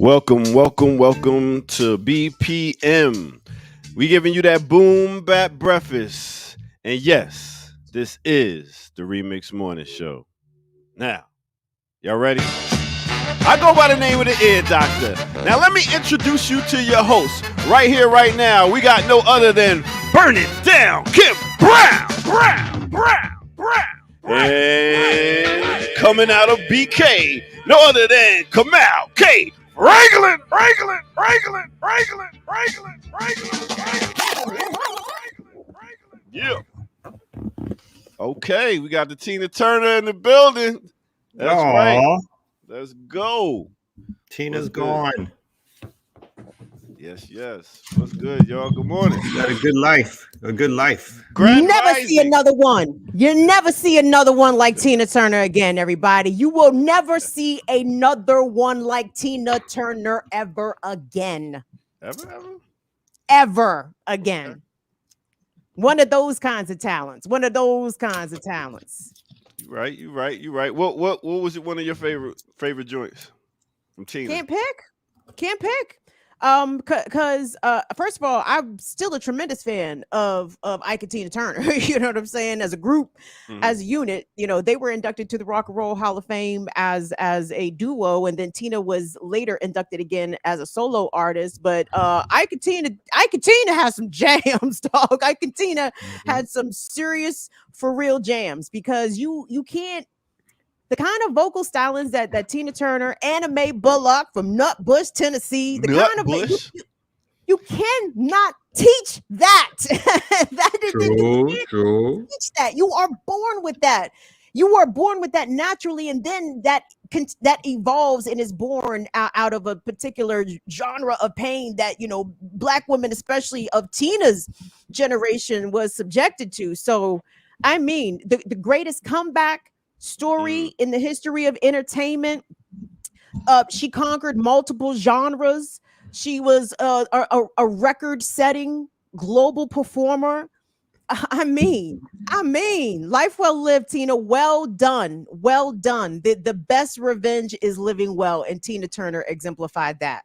Welcome to BPM. We giving you that boom bap breakfast. And yes, this is the Remix Morning Show. Now, y'all ready? I go by the name of the Ear Doctor. Now let me introduce you to your host. Right here, right now, we got no other than Burn It Down, Kim Brown. And coming out of BK, no other than Kamal K. Wrangling. Yeah. Okay, we got the Tina Turner in the building. That's right. Let's go. Tina's gone. Yes. What's good, y'all? Good morning. Got a good life. Grand never rising. see another one. You never see another one like Tina Turner again, everybody. You will never see another one like Tina Turner ever again. Ever again. Okay. One of those kinds of talents. You're right. What was it? One of your favorite joints from Tina? Can't pick. Because first of all, I'm still a tremendous fan of Ike and Tina Turner. You know what I'm saying? As a group, as a unit, you know, they were inducted to the Rock and Roll Hall of Fame as a duo, and then Tina was later inducted again as a solo artist. But Ike and Tina has some jams, dog. Ike and Tina had some serious for real jams, because you can't. The kind of vocal stylings that Tina Turner, Anna Mae Bullock from Nutbush, Tennessee, you cannot teach that. True. Teach that. You are born with that. You are born with that naturally, and then that evolves and is born out of a particular genre of pain that, you know, Black women, especially of Tina's generation, was subjected to. So, I mean, the greatest comeback story in the history of entertainment. She conquered multiple genres. She was a record-setting global performer. I mean, life well lived, Tina. Well done. The best revenge is living well, and Tina Turner exemplified that.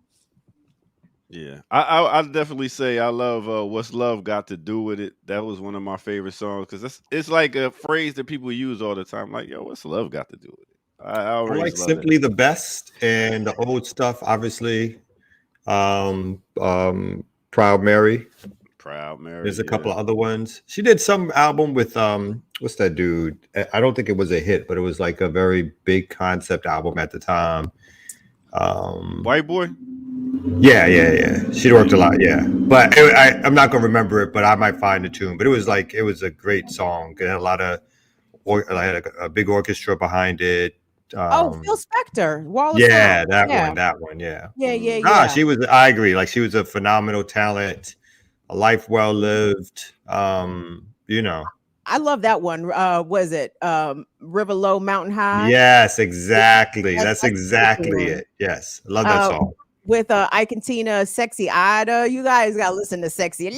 Yeah, I definitely say I love What's Love Got to Do With It. That was one of my favorite songs, because it's like a phrase that people use all the time. Like, yo, what's love got to do with it? I like Simply the Best, and the old stuff, obviously. Proud Mary. There's a couple of other ones. She did some album with what's that dude? I don't think it was a hit, but it was like a very big concept album at the time. White Boy. Yeah. She worked a lot, yeah. But I'm not gonna remember it, but I might find the tune. But it was a great song. It had a lot of, I had a big orchestra behind it. Phil Spector. That one. Yeah. She was. I agree. Like, she was a phenomenal talent, a life well lived. You know. I love that one. Was it River Low, Mountain High? Yes, exactly. That's exactly it. Yes, I love that song. With Ike and Tina, Sexy Ida. You guys gotta listen to Sexy.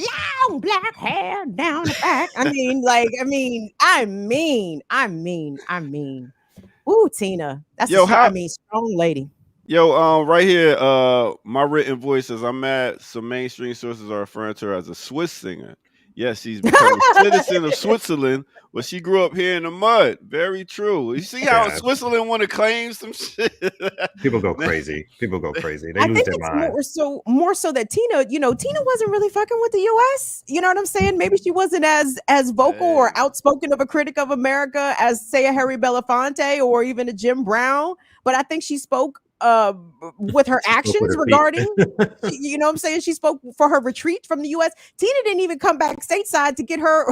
Long black hair down the back. I mean. Ooh, Tina. That's strong lady. Yo, right here, my written voice says, I'm mad some mainstream sources are referring to her as a Swiss singer. Yes, she's become a citizen of Switzerland, but she grew up here in the mud. Very true. You see how Switzerland want to claim some shit? People go crazy. They lose their mind. More so that Tina wasn't really fucking with the U.S. You know what I'm saying? Maybe she wasn't as vocal or outspoken of a critic of America as, say, a Harry Belafonte or even a Jim Brown. But I think she spoke with her actions regarding, you know what I'm saying? She spoke for her retreat from the U.S. Tina didn't even come back stateside to get her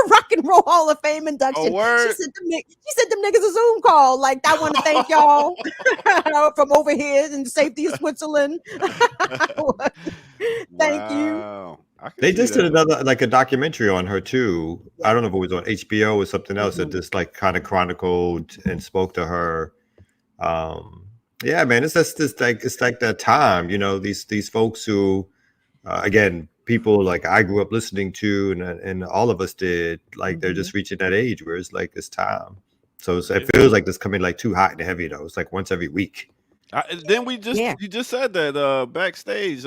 Rock and Roll Hall of Fame induction. She sent them niggas a Zoom call. Like, I want to thank y'all from over here in the safety of Switzerland. Thank you. They just did another, like, a documentary on her too. I don't know if it was on HBO or something else that just like kind of chronicled and spoke to her. Yeah, man, it's like that time, you know, these folks who, again, people like I grew up listening to, and all of us did, like, they're just reaching that age where it's like this time. So it feels like it's coming like too hot and heavy though. It's like once every week. Then we just Yeah. you just said that backstage.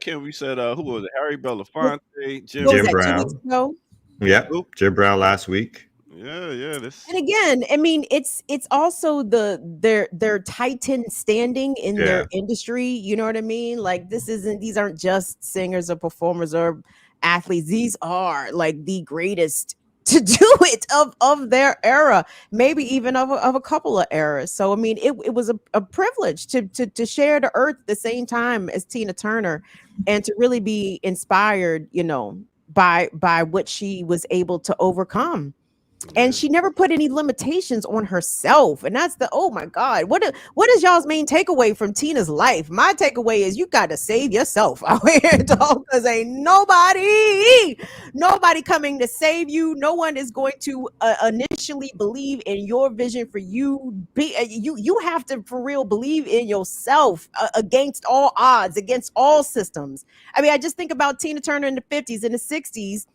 Kim, we said who was it? Harry Belafonte, Jim. What was Jim that, 2 weeks Brown. ago? Yep. Who? Jim Brown last week. Yeah. This. And again, I mean, it's also their tightened standing in their industry. You know what I mean? Like these aren't just singers or performers or athletes. These are like the greatest to do it of their era, maybe even of a couple of eras. So I mean, it was a privilege to share the earth at the same time as Tina Turner, and to really be inspired, by what she was able to overcome. And she never put any limitations on herself. And that's oh my God. What is y'all's main takeaway from Tina's life? My takeaway is you got to save yourself out here, dog, because ain't nobody coming to save you. No one is going to initially believe in your vision for you. You have to for real believe in yourself against all odds, against all systems. I mean, I just think about Tina Turner in the 50s and the 60s.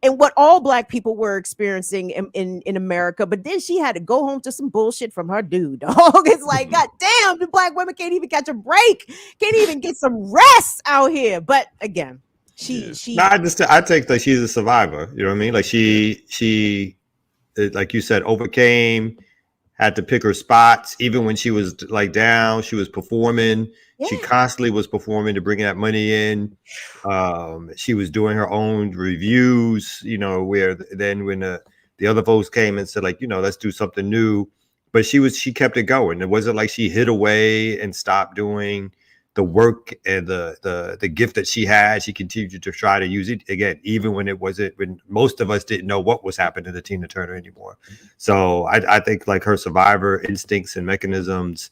And what all Black people were experiencing in America, but then she had to go home to some bullshit from her dude, dog. It's like, God damn, the Black women can't even catch a break, can't even get some rest out here. But again, she. I take that she's a survivor. You know what I mean? Like she, like you said, overcame, had to pick her spots. Even when she was like down, she was performing. Yeah. She constantly was performing to bring that money in. She was doing her own reviews, where then when the other folks came and said, like, let's do something new. But she kept it going. It wasn't like she hid away and stopped doing the work and the gift that she had. She continued to try to use it again, even when when most of us didn't know what was happening to Tina Turner anymore. So I think like her survivor instincts and mechanisms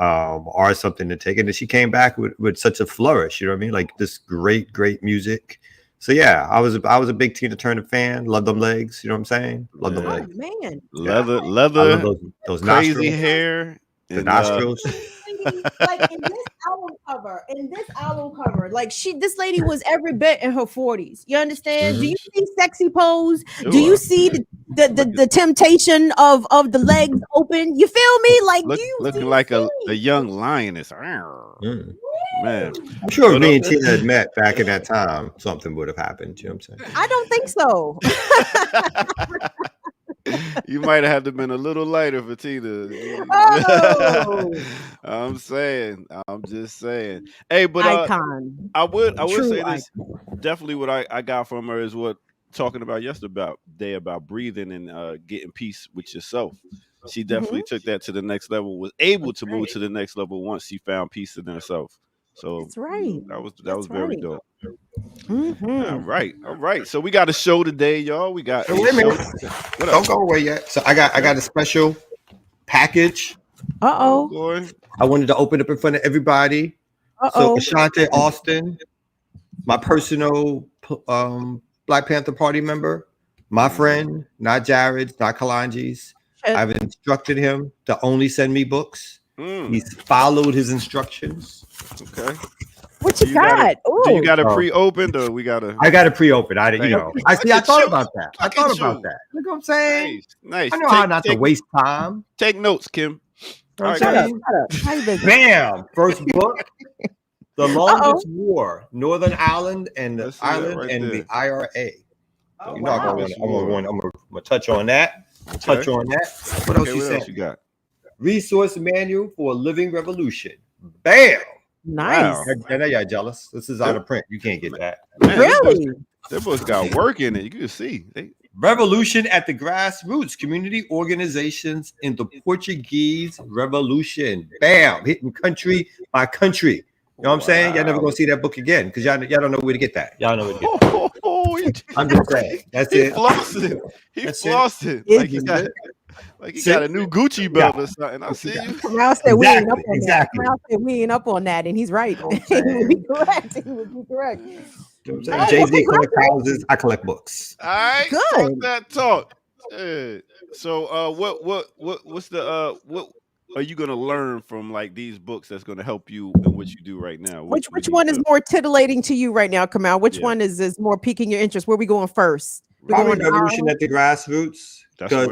are something to take. And she came back with such a flourish, you know what I mean? Like this great music. So yeah, I was a big Tina Turner fan. Love them legs, you know what I'm saying? Love them legs. Man. Leather, those crazy nostrils, hair, the nostrils. Like in this album cover, like this lady was every bit in her 40s. You understand? Mm-hmm. Do you see sexy pose? Sure. Do you see the temptation of the legs open? You feel me? Like looking like a young lioness. Man, I'm sure if me and Tina had met back in that time, something would have happened. You know what I'm saying? I don't think so. You might have had to been a little lighter for Tina. Oh. I'm just saying. Hey, but icon. I would say this. Definitely, what I got from her is what talking about yesterday about breathing and getting peace with yourself. She definitely took that to the next level. Was able to move to the next level once she found peace in herself. So that's right. That was very dope. Mm-hmm. All right. So we got a show today, y'all. We got. Wait a minute. Don't go away yet. So I got a special package. Uh-oh. I wanted to open up in front of everybody. So Ashante Austin, my personal Black Panther Party member, my friend, not Jared's, not Kalanji's. I've instructed him to only send me books. He's followed his instructions. Okay. What you got? Do you got it pre-opened or we got to? I got it pre-opened. I thought about that. You know what I'm saying? Nice. I know how not to waste time. Take notes, Kim. All right, bam. First book. The Longest War, Northern Ireland and the Ireland and the IRA. I'm gonna touch on that. What else you said? You got? Resource Manual for a Living Revolution. Bam. Nice. Wow. I know y'all jealous. This is out of print. You can't get that. Man, really? That book's got work in it. You can see. Revolution at the Grassroots, Community Organizations in the Portuguese Revolution. Bam. Hitting country by country. You know what I'm saying? Y'all never gonna see that book again because y'all don't know where to get that. Y'all know where to get that. I'm just saying. That's it. He flossed it. Like he got a new Gucci belt or something. I see you. Now said we ain't up on that. Now said we ain't up on that, and he's right. He would be correct. Jay-Z collects houses. I collect books. All right. Good. That talk. So what's the what are you gonna learn from like these books that's gonna help you in what you do right now? Which one is more titillating to you right now, Kamal? Which one is more piquing your interest? Where are we going first? Probably Revolution at the Grassroots. Because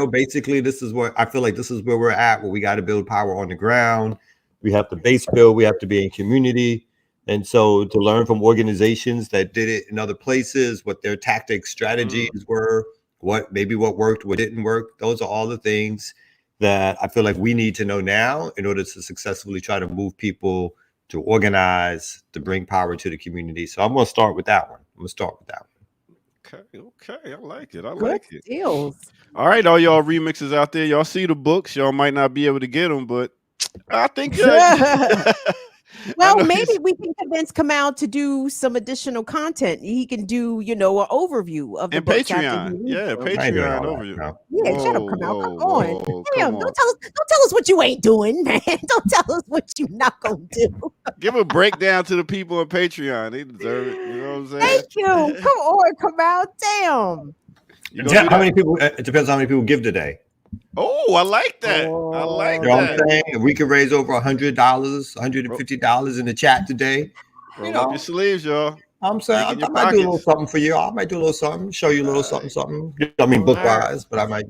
basically this is where I feel like this is where we're at, where we got to build power on the ground. We have to base build. We have to be in community. And so to learn from organizations that did it in other places, what their tactics, strategies were, what worked, what didn't work. Those are all the things that I feel like we need to know now in order to successfully try to move people to organize, to bring power to the community. So I'm going to start with that one. Okay. I like it. Good deals. All right, all y'all remixes out there, y'all see the books. Y'all might not be able to get them, but I think well, maybe we can convince Kamal to do some additional content. He can do, an overview of the books. Patreon. Yeah, Patreon overview. Yeah, shut up, Kamal. Come on. Damn, don't tell us what you ain't doing, man. Don't tell us what you not gonna do. Give a breakdown to the people on Patreon. They deserve it. You know what I'm saying? Thank you. Come on, Kamal. Damn. How many people? It depends how many people give today. Oh, I like that. You know what I'm saying? If we could raise over $100, $150 in the chat today. Roll up your sleeves, y'all. I'm saying I might do a little something for you. I might do a little something, show you a little something. I mean, book wise, but I might,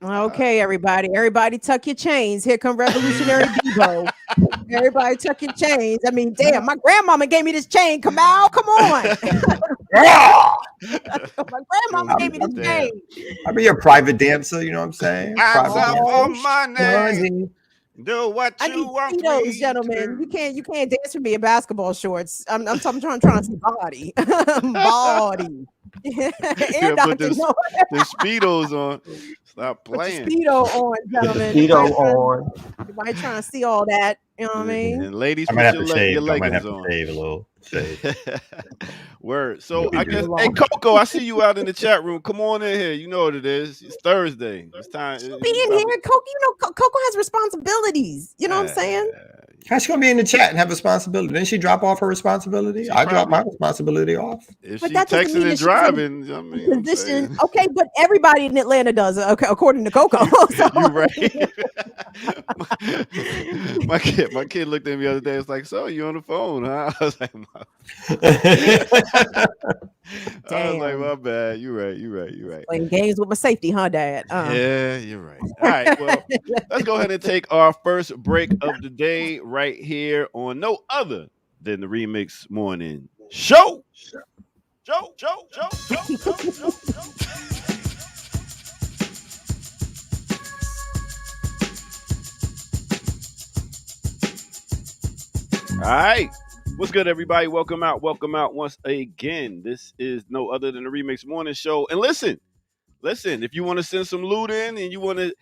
Okay, everybody tuck your chains. Here come Revolutionary Debo. Everybody tuck your chains. I mean, damn, my grandmama gave me this chain. Kamal, come on. My grandmama gave me this chain. I'll be your private dancer, you know what I'm saying? Money. Do what you want, Speedos, gentlemen. You can't dance with me in basketball shorts. I'm trying to see body. Body. And put the Speedos on. Stop playing. Put the Speedo on, gentlemen. Speedo on. Everybody trying to see all that. You know what I mean? And ladies, I might have to shave. I might have to shave a little. Word. So I guess, hey Coco, I see you out in the chat room. Come on in here. You know what it is. It's Thursday. It's time. Being here, Coco. Coco has responsibilities. You know what I'm saying? How's she gonna be in the chat and have responsibility? Didn't she drop off her responsibility? I dropped my responsibility off. If she's texting and driving, I mean, position. Okay, but everybody in Atlanta does. Okay, according to Coco. So. You're right. my kid looked at me the other day. It's like, so you on the phone, huh? I was like, my bad. You're right. Playing games with my safety, huh, Dad? Yeah, you're right. All right, well, let's go ahead and take our first break of the day right here on no other than the Remix Morning Show. Joe. All right. What's good, everybody? Welcome out once again. This is no other than the Remix Morning Show. And listen, if you want to send some loot in and you want to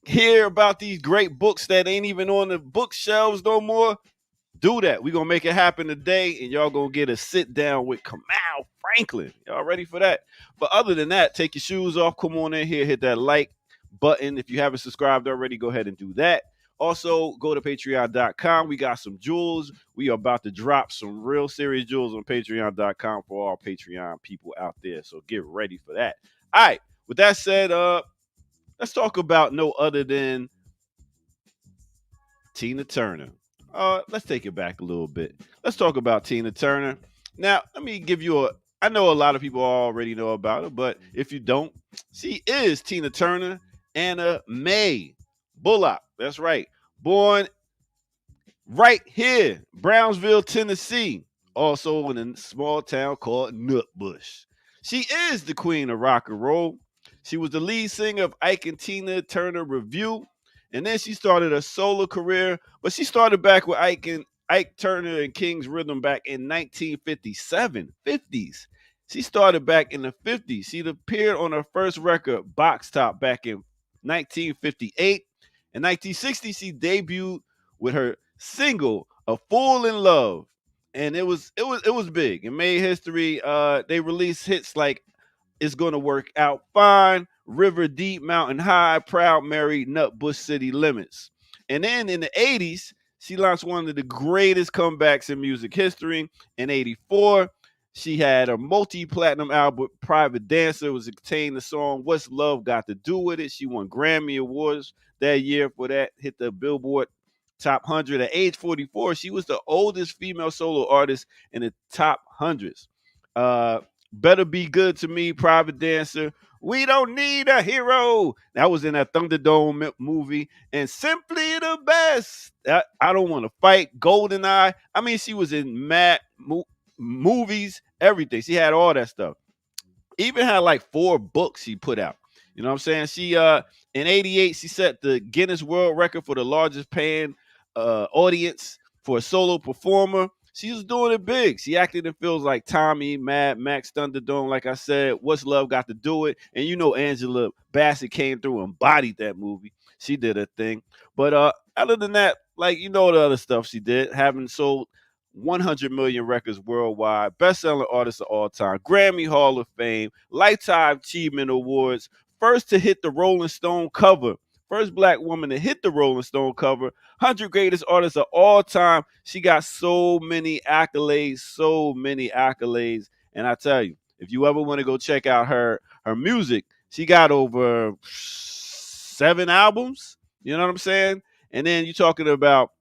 hear about these great books that ain't even on the bookshelves no more, do that. We're going to make it happen today, and y'all going to get a sit down with Kamal Franklin. Y'all ready for that? But other than that, take your shoes off. Come on in here, hit that like button. If you haven't subscribed already, go ahead and do that. Also, go to patreon.com. We got some jewels. We are about to drop some real serious jewels on patreon.com for all Patreon people out there. So get ready for that. All right. With that said, let's talk about no other than Tina Turner. Let's take it back a little bit. Let's talk about Tina Turner. Now, let me give you I know a lot of people already know about her, but if you don't, she is Tina Turner Anna Mae Bullock. That's right. Born right here, Brownsville, Tennessee. Also in a small town called Nutbush. She is the queen of rock and roll. She was the lead singer of Ike and Tina Turner Revue. And then she started a solo career, but she started back with Ike Turner and King's Rhythm back in 1957, 50s. She started back in the 50s. She appeared on her first record, Box Top, back in 1958. In 1960, she debuted with her single, A Fool in Love. And it was big. It made history. They released hits like It's Gonna Work Out Fine, River Deep, Mountain High, Proud Mary, Nutbush City Limits. And then in the 80s, she launched one of the greatest comebacks in music history. In 84, she had a multi-platinum album, Private Dancer, was contained the song What's Love Got to Do With It. She won Grammy Awards that year for that, hit the Billboard Top 100. At age 44, she was the oldest female solo artist in the top hundreds. Better Be Good to Me, Private Dancer, We don't need a hero. That was in that Thunderdome movie. And Simply the Best. I Don't Want to Fight. GoldenEye. I mean, she was in mad movies, everything. She had all that stuff. Even had like 4 books she put out. You know what I'm saying? She in '88 she set the Guinness World Record for the largest paying audience for a solo performer. She was doing it big. She acted in films like Tommy, Mad Max, Thunderdome, like I said, What's Love Got to Do It. And you know Angela Bassett came through and embodied that movie. She did her thing. But other than that, like you know the other stuff she did, having sold 100 million records worldwide, best-selling artist of all time, Grammy Hall of Fame, Lifetime Achievement Awards, first to hit the Rolling Stone cover, first black woman to hit the Rolling Stone cover, 100 greatest artists of all time. She got so many accolades, And I tell you, if you ever want to go check out her music, she got over 7 albums. You know what I'm saying? And then you're talking about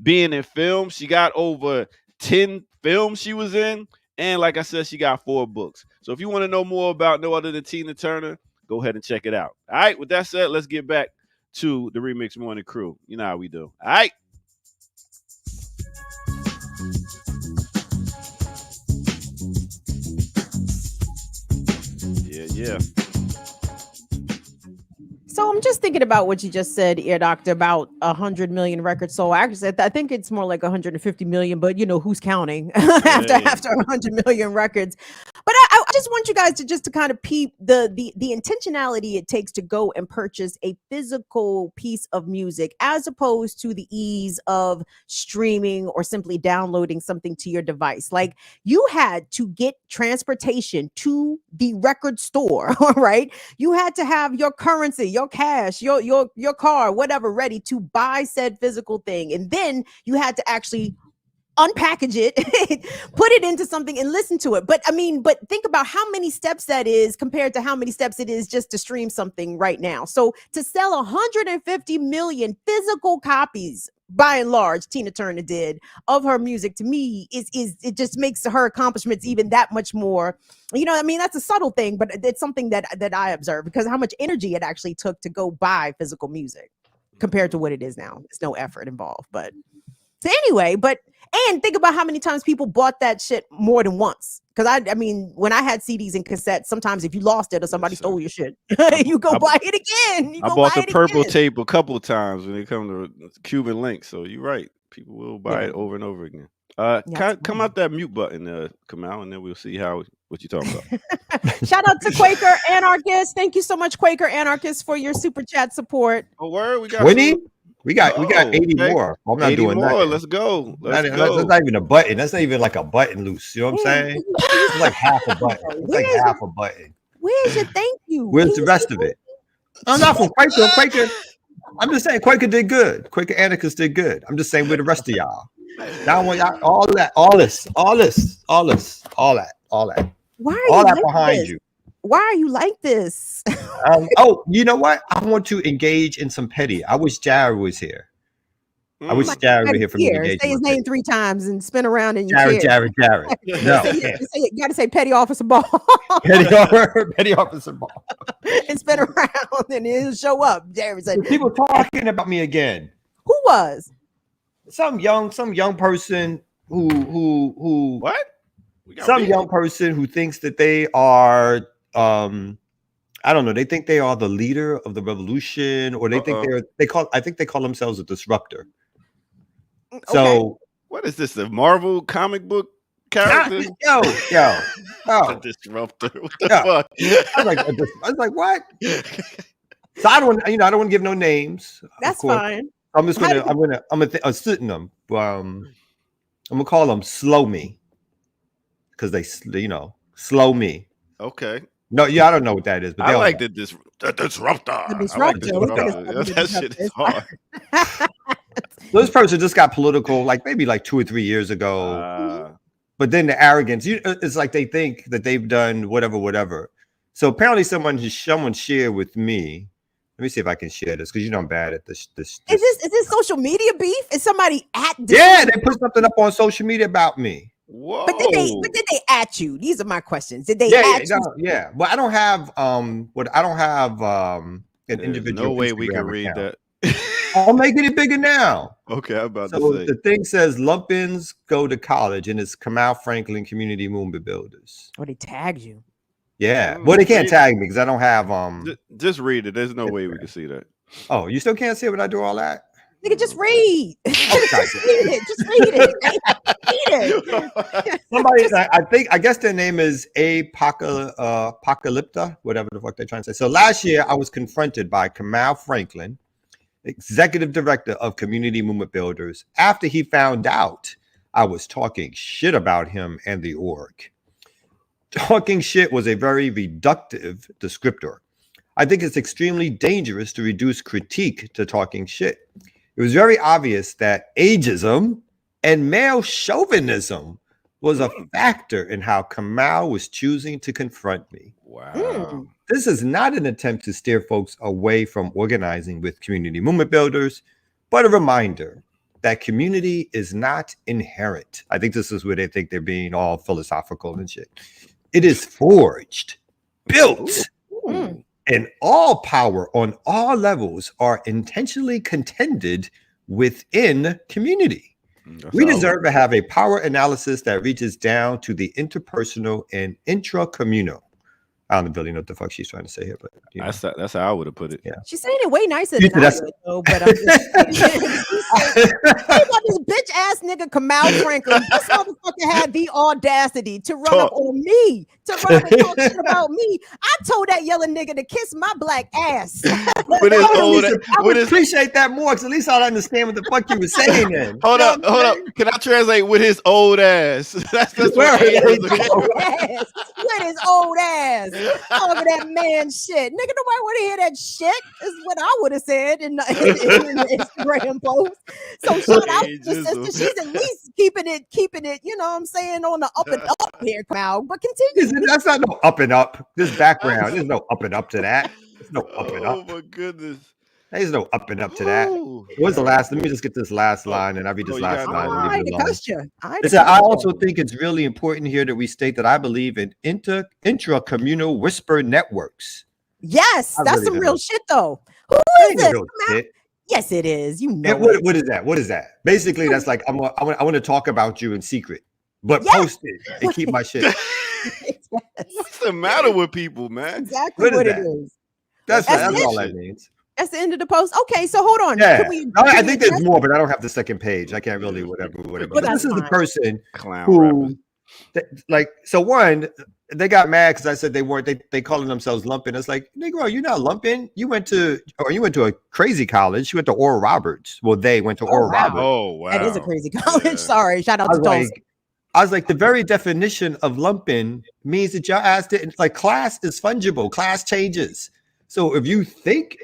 being in film. She got over 10 films she was in. And like I said, she got 4 books. So if you want to know more about no other than Tina Turner, go ahead and check it out. All right. With that said, let's get back to the Remix Morning Crew. You know how we do. All right. Yeah. So I'm just thinking about what you just said, Ear Doctor, about 100 million records. So actually, I think it's more like 150 million, but you know, who's counting after 100 million records? But I just want you guys to kind of peep the intentionality it takes to go and purchase a physical piece of music as opposed to the ease of streaming or simply downloading something to your device. Like you had to get transportation to the record store, right? You had to have your currency, your cash, your car, whatever, ready to buy said physical thing. And then you had to actually unpackage it, put it into something and listen to it. But think about how many steps that is compared to how many steps it is just to stream something right now. So to sell 150 million physical copies, by and large, Tina Turner did, of her music, to me is it just makes her accomplishments even that much more. You know, I mean, that's a subtle thing, but it's something that I observe because how much energy it actually took to go buy physical music compared to what it is now. There's no effort involved. But so anyway, and think about how many times people bought that shit more than once. Because I mean, when I had CDs and cassettes, sometimes if you lost it or somebody stole your shit, you go buy it again. I bought the purple tape a couple of times when it comes to Cuban Links. So you're right. People will buy it over and over again. Come out that mute button, Kamal, and then we'll see what you're talking about. Shout out to Quaker Anarchist. Thank you so much, Quaker Anarchist, for your super chat support. Oh, word, we got 20. We got 80 more. I'm not 80 doing more. that. Let's go. That's not even a button. That's not even like a button loose. You know what I'm saying? It's like half a button. It's like half a button. Where's your thank you? Where's the rest of it? I'm not from Quaker. I'm just saying Quaker did good. Quaker Anarchist did good. I'm just saying with the rest of y'all. Now I want y'all all that. Why are all you that like behind this? you. Why are you like this? You know what? I want to engage in some petty. I wish Jared was here. I wish Jared was here for me to engage. Say his name 3 times and spin around in your Jared. No. You got to say Petty Officer Ball. Petty Officer Ball. And spin around and he'll show up. Jared said, people talking about me again. Who was? Some young person who what? Some young person who thinks that they are I don't know. They think they are the leader of the revolution, or they think I think they call themselves a disruptor. Okay. So what is this? A Marvel comic book character? Yo. A disruptor. What the fuck? I was like, what? So I don't want to give no names. That's fine. I'm gonna sit in them. I'm gonna call them Slow Me, because they slow me. Okay. No, I don't know what that is, but I like the disruptor. That shit is hard. This person just got political, maybe 2 or 3 years ago. But then the arrogance, it's like they think that they've done whatever. So apparently someone shared with me. Let me see if I can share this, because I'm bad at this. Is this social media beef? Is somebody at this? Yeah, they put something up on social media about me. Whoa. But did they at you? These are my questions. Did they at you? Yeah. But I don't have an There's individual. no way we Instagram can read account. that. I'm making it bigger now. Okay, I'm about So to say. the thing says Lumpins go to college, and it's Kamau Franklin Community Movement Builders. Or they tagged you? Yeah. Well, they can't tag me because I don't have Just read it. There's no way we can see that. Oh, you still can't see it when I do all that? Nigga, just read. Just read it. Just read it. Read it. Somebody, I guess their name is Apocalypta, whatever the fuck they're trying to say. So last year, I was confronted by Kamau Franklin, executive director of Community Movement Builders, after he found out I was talking shit about him and the org. Talking shit was a very reductive descriptor. I think it's extremely dangerous to reduce critique to talking shit. It was very obvious that ageism and male chauvinism was a factor in how Kamau was choosing to confront me. Wow. This is not an attempt to steer folks away from organizing with community movement builders, but a reminder that community is not inherent. I think this is where they think they're being all philosophical and shit. It is forged, built, and all power on all levels are intentionally contended within community. We deserve to have a power analysis that reaches down to the interpersonal and intra-communal. I don't really know what the fuck she's trying to say here, but that's how I would have put it. Yeah, she's saying it way nicer than I would, though. But I'm just about this bitch ass nigga Kamau Franklin. This motherfucker had the audacity to run up on me, to run up and talk shit about me. I told that yelling nigga to kiss my black ass. I would appreciate that more, because at least I'd understand what the fuck you were saying. Then hold up. Can I translate with his old ass? That's what with his old ass. Talking that man shit. Nigga, nobody want to hear that shit, is what I would have said in the Instagram post. So shout out to the sister. She's at least keeping it, you know what I'm saying, on the up and up here, Kamau. But continue. That's not no up and up. This background, there's no up and up to that. There's no up and up. Oh my goodness. There's no up and up to that. What's the last? Let me just get this last line, and I'll read this last line. I also think it's really important here that we state that I believe in intra-communal whisper networks. Yes, that's some real shit, though. Who is it? Yes, it is. You know. What is that? What is that? Basically, that's like I want to talk about you in secret, but post it and keep my shit. What's the matter with people, man? Exactly what it is. That's all that means. That's the end of the post. Okay, so hold on. Yeah, I think there's more, but I don't have the second page. I can't really whatever. But this is the person who, so one, they got mad because I said they weren't. They calling themselves lumping. It's like, Negro, you're not lumping. You went to a crazy college. You went to Oral Roberts. Well, they went to Oral Roberts. Oh wow, that is a crazy college. Yeah. Sorry, shout out to Tulsa. I was like, the very definition of lumping means that your ass didn't like. Class is fungible. Class changes. So if you think.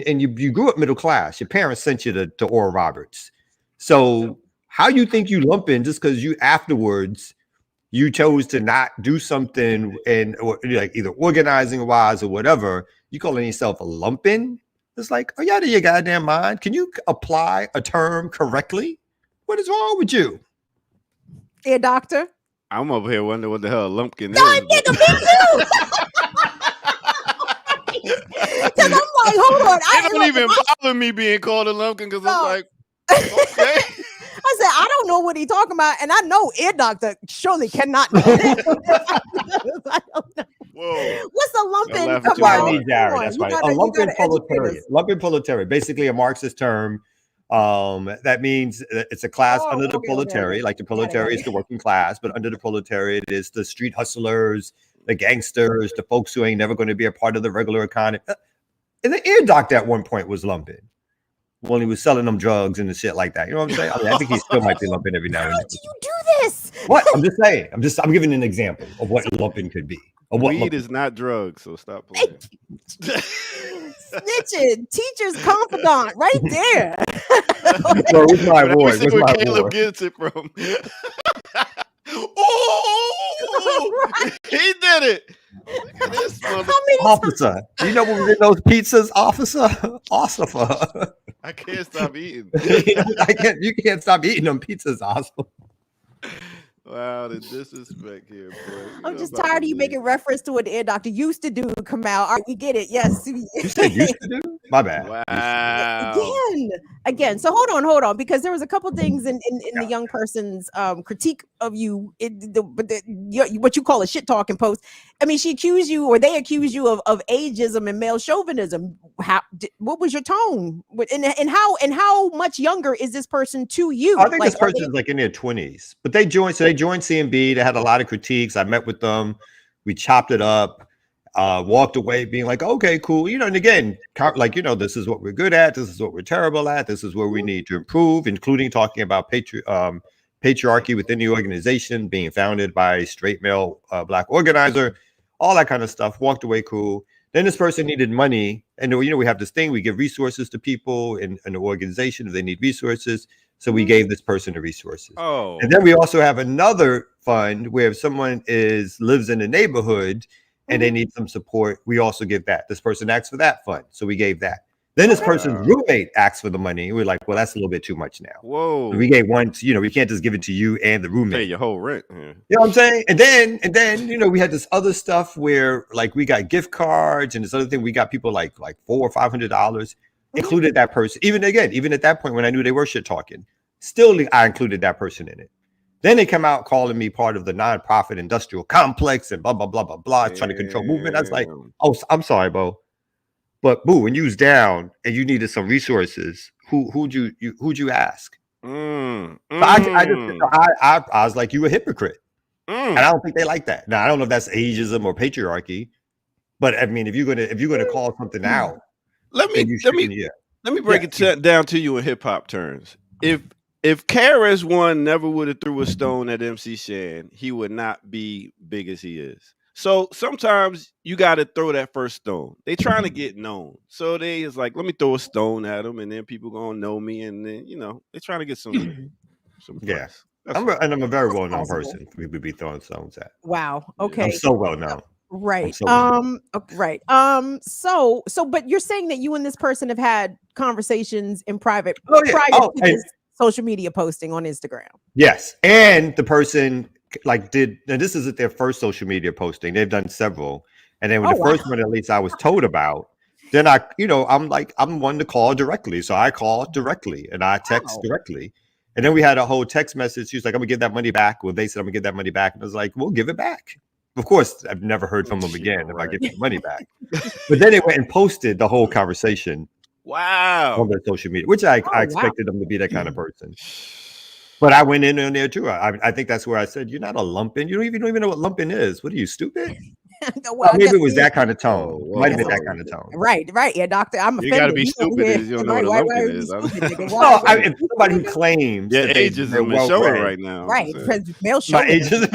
And you grew up middle class, your parents sent you to Oral Roberts. So how you think you lump in just because you afterwards you chose to not do something or like either organizing wise or whatever, you calling yourself a lumpin'? It's like, are you out of your goddamn mind? Can you apply a term correctly? What is wrong with you? Ear doctor. I'm over here wondering what the hell a lumpkin is. Nigga, me too. Because I'm like, hold on. It don't even bother me being called a lumpkin because I'm like, okay. I said, I don't know what he's talking about. And I know ear doctor surely cannot know. I don't know. Whoa. What's a lumpin'? That's why I need Jared. That's right. A lumpin' proletariat. Lumpin' proletariat, basically a Marxist term. That means it's a class under the proletariat. Like the proletariat is the working class, but under the proletariat is the street hustlers, the gangsters, the folks who ain't never going to be a part of the regular economy. And the ear doctor at one point was lumping when he was selling them drugs and the shit like that. You know what I'm saying? I mean, I think he still might be lumping every now and then. How do you do this? What? I'm just saying. I'm giving an example of what lumping could be. Weed is not drugs, so stop playing. Snitching, teacher's confidant, right there. So where's my award? Where's my Caleb award? gets it from. Oh, right. He did it. This officer. You know what we did those pizzas, officer? Officer. I can't stop eating. You can't stop eating them pizzas, Oscar. Wow, the disrespect here, boy. I'm just tired of you making reference to what the ear doctor used to do, Kamau. All right, we get it. Yes. You said used to do? My bad. Wow. Again. So hold on, because there was a couple things in the young person's critique of you, what you call a shit talking post. I mean, she accused you, or they accused you of ageism and male chauvinism. What was your tone? And how much younger is this person to you? I think this person is like in their 20s, but they joined CMB. They had a lot of critiques. I met with them. We chopped it up, walked away being like, okay, cool. You know, and again, like, you know, this is what we're good at. This is what we're terrible at. This is where we need to improve, including talking about patriarchy within the organization, being founded by a straight male Black organizer, all that kind of stuff. Walked away cool. Then this person needed money. And, you know, we have this thing, we give resources to people in an organization if they need resources. So we gave this person the resources. Oh. And then we also have another fund where if someone lives in a neighborhood and they need some support, we also give that. This person asked for that fund. So we gave that. Then this person's roommate asked for the money. We're like, well, that's a little bit too much now. Whoa. So we gave one, you know, we can't just give it to you and the roommate. Pay your whole rent. Yeah. You know what I'm saying? And then, you know, we had this other stuff where like we got gift cards and this other thing. We got people like $400 or $500, included that person. Even at that point when I knew they were shit talking, still I included that person in it. Then they come out calling me part of the nonprofit industrial complex and blah, blah, blah, blah, blah, trying to control movement. I was like, oh, I'm sorry, Bo. But boo, when you was down and you needed some resources, who'd you ask? I was like, you a hypocrite. And I don't think they like that. Now I don't know if that's ageism or patriarchy, but I mean, if you're gonna call something out, let me break it down to you in hip hop terms. If KRS-One never would have threw a stone at MC Shan, he would not be big as he is. So sometimes you got to throw that first stone. They trying to get known. So they is like, let me throw a stone at them and then people going to know me. And then, you know, they trying to get some press. I'm a very well-known person we would be throwing stones at. Wow. Okay. I'm so well-known. Right. Right. So, but you're saying that you and this person have had conversations in private prior to this social media posting on Instagram. Yes. And the person this isn't their first social media posting. They've done several. And then when the first one, at least I was told about, then I'm one to call directly. So I call directly and I text directly. And then we had a whole text message. She was like, I'm gonna give that money back. Well, they said I'm gonna give that money back. And I was like, we'll give it back. Of course, I've never heard from them again if I get the money back. But then they went and posted the whole conversation. Wow. On their social media, which I expected them to be that kind of person. But I went in on there too. I think that's where I said, you're not a lumpin'. You don't even know what lumpin' is. What are you, stupid? Maybe it was that kind of tone. Might have been that kind of tone. Right. Yeah, doctor. I'm offended. You gotta be stupid if you don't know what a lumpin' is. If somebody who claims your ageism is showing right now. Right. Male chauvinism.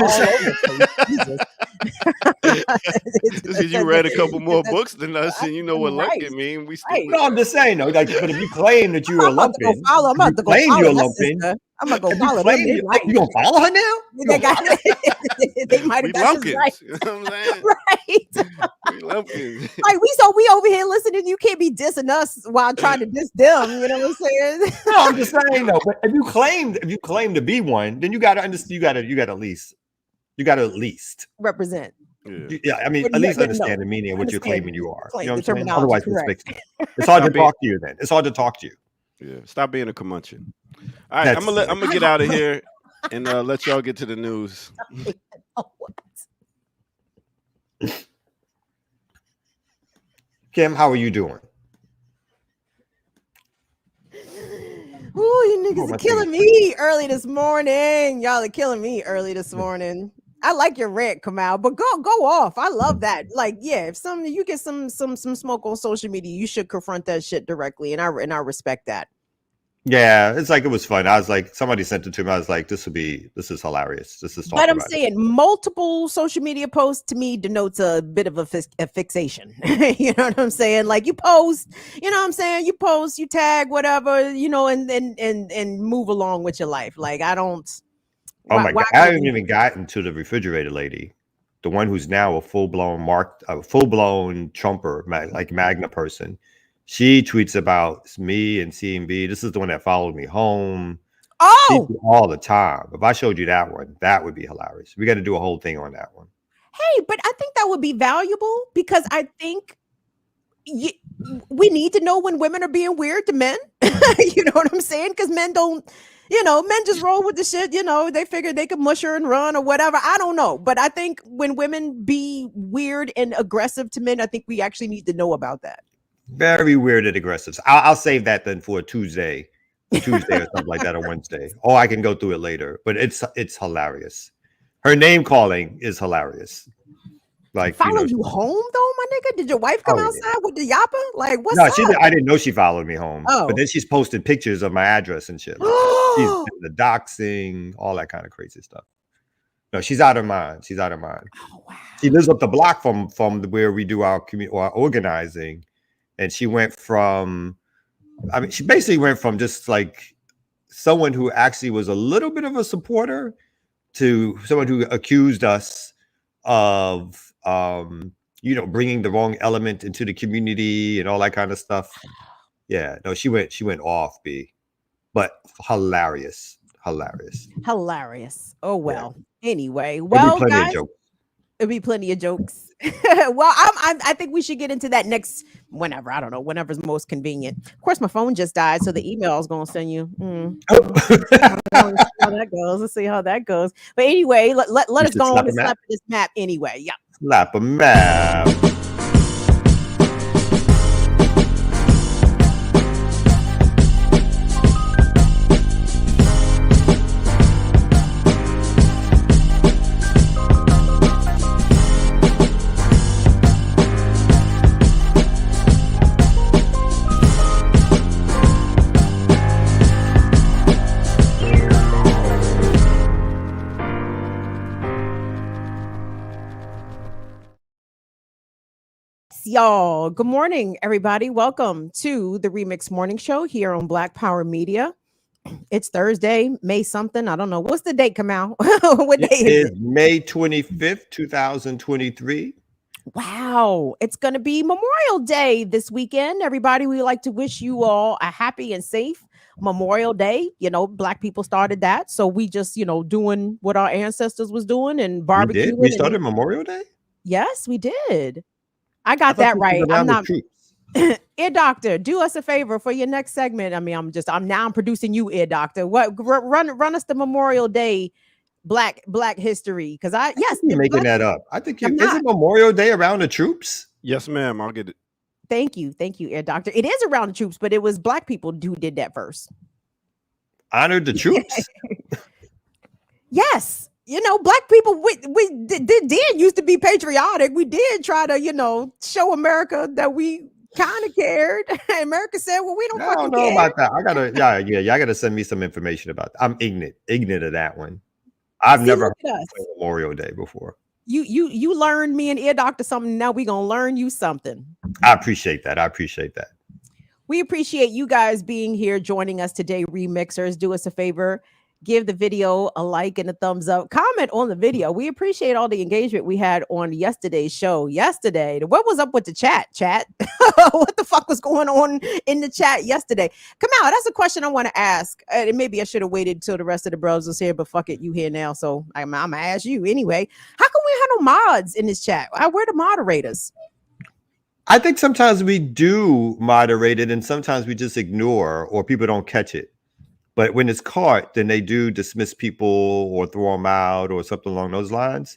Just because you read a couple more books than us and you know what lumpin' mean, we stupid. No, I'm just saying though. But if you claim that you're a lumpin', I'm about to go follow them. You gonna follow her now? They might have got this right. You know what I'm saying? Right. Like we over here listening. You can't be dissing us while trying to diss them. You know what I'm saying? No, I'm just saying though. But if you claim to be one, then you got to understand. You got to at least represent. Yeah, I mean, at least understand the meaning of what you're claiming you are. You know what I'm saying? Otherwise, it's hard to talk to you. Then it's hard to talk to you. Yeah, stop being a curmudgeon. All right, I'm gonna get out of here and let y'all get to the news. Kim, how are you doing? Ooh, you niggas are killing me early this morning. Y'all are killing me early this morning. I like your rant, Kamau, but go off. I love that. Like, yeah, if you get some smoke on social media, you should confront that shit directly, and I respect that. Yeah, it's like it was fun. I was like, somebody sent it to me. I was like, this is hilarious. This is. But I'm saying multiple social media posts to me denotes a bit of a fixation. You know what I'm saying? Like you post, you know what I'm saying? You post, you tag, whatever, you know, and move along with your life. Like I don't. Oh my God! I haven't even gotten to the refrigerator lady, the one who's now a full blown Trumper, like MAGNA person. She tweets about me and CMB. This is the one that followed me home. Oh, do all the time. If I showed you that one, that would be hilarious. We got to do a whole thing on that one. hey, but I think that would be valuable because I think we need to know when women are being weird to men. You know what I'm saying? Because men don't, men just roll with the shit. They figure they could mush her and run or whatever. I don't know. But I think when women be weird and aggressive to men, I think we actually need to know about that. Very weird and aggressive. I'll save that then for a Tuesday or something like that, or Wednesday. Or I can go through it later. But it's hilarious. Her name calling is hilarious. Like, follow you home though, my nigga? Did your wife come outside with the yappa? Like, what's up? I didn't know she followed me home. Oh. But then she's posted pictures of my address and shit. Like, she's the doxing, all that kind of crazy stuff. No, she's out of mind. She's out of mind. Oh, wow. She lives up the block from where we do our organizing, and she went from. I mean, she basically went from just like someone who actually was a little bit of a supporter to someone who accused us of bringing the wrong element into the community and all that kind of stuff. Yeah, no, she went off, B, but hilarious. Oh well. Yeah. Anyway, well, guys, there'll be plenty of jokes. Well, I think we should get into that next whenever. I don't know, whenever's most convenient. Of course, my phone just died, so the email is going to send you. Let's see how that goes. Let's see how that goes. But anyway, let us go on and slap this map anyway. Yeah. Slap a map. Y'all, good morning, everybody. Welcome to the Remix Morning Show here on Black Power Media. It's Thursday, May something. I don't know. What's the date, Kamal? What day is it? May 25th, 2023. Wow. It's going to be Memorial Day this weekend. Everybody, we like to wish you all a happy and safe Memorial Day. Black people started that. So we just, doing what our ancestors was doing and barbecuing. We started Memorial Day? Yes, we did. I got that right. I'm not. Ear Doctor, do us a favor for your next segment. I mean, I'm producing you, Ear Doctor. What run us the Memorial Day Black history? Because you're making that up. I think isn't Memorial Day around the troops? Yes, ma'am. I'll get it. Thank you, Ear Doctor. It is around the troops, but it was Black people who did that first. Honored the troops. Yes. Black people, we did used to be patriotic. We did try to, show America that we kind of cared. America said, well, we don't I don't know about that. I gotta send me some information about that. I'm ignorant of that one. I've never heard of Memorial Day before. You learned me and Ear Doctor something. Now we gonna learn you something. I appreciate that. We appreciate you guys being here, joining us today. Remixers, do us a favor. Give the video a like and a thumbs up. Comment on the video. We appreciate all the engagement we had on yesterday's show. What was up with the chat? What the fuck was going on in the chat yesterday? Come out. That's a question I want to ask. And maybe I should have waited till the rest of the bros was here, but fuck it, you here now. So I'm gonna ask you anyway. How come we have no mods in this chat? Where the moderators? I think sometimes we do moderate it, and sometimes we just ignore, or people don't catch it. But when it's caught, then they do dismiss people or throw them out or something along those lines.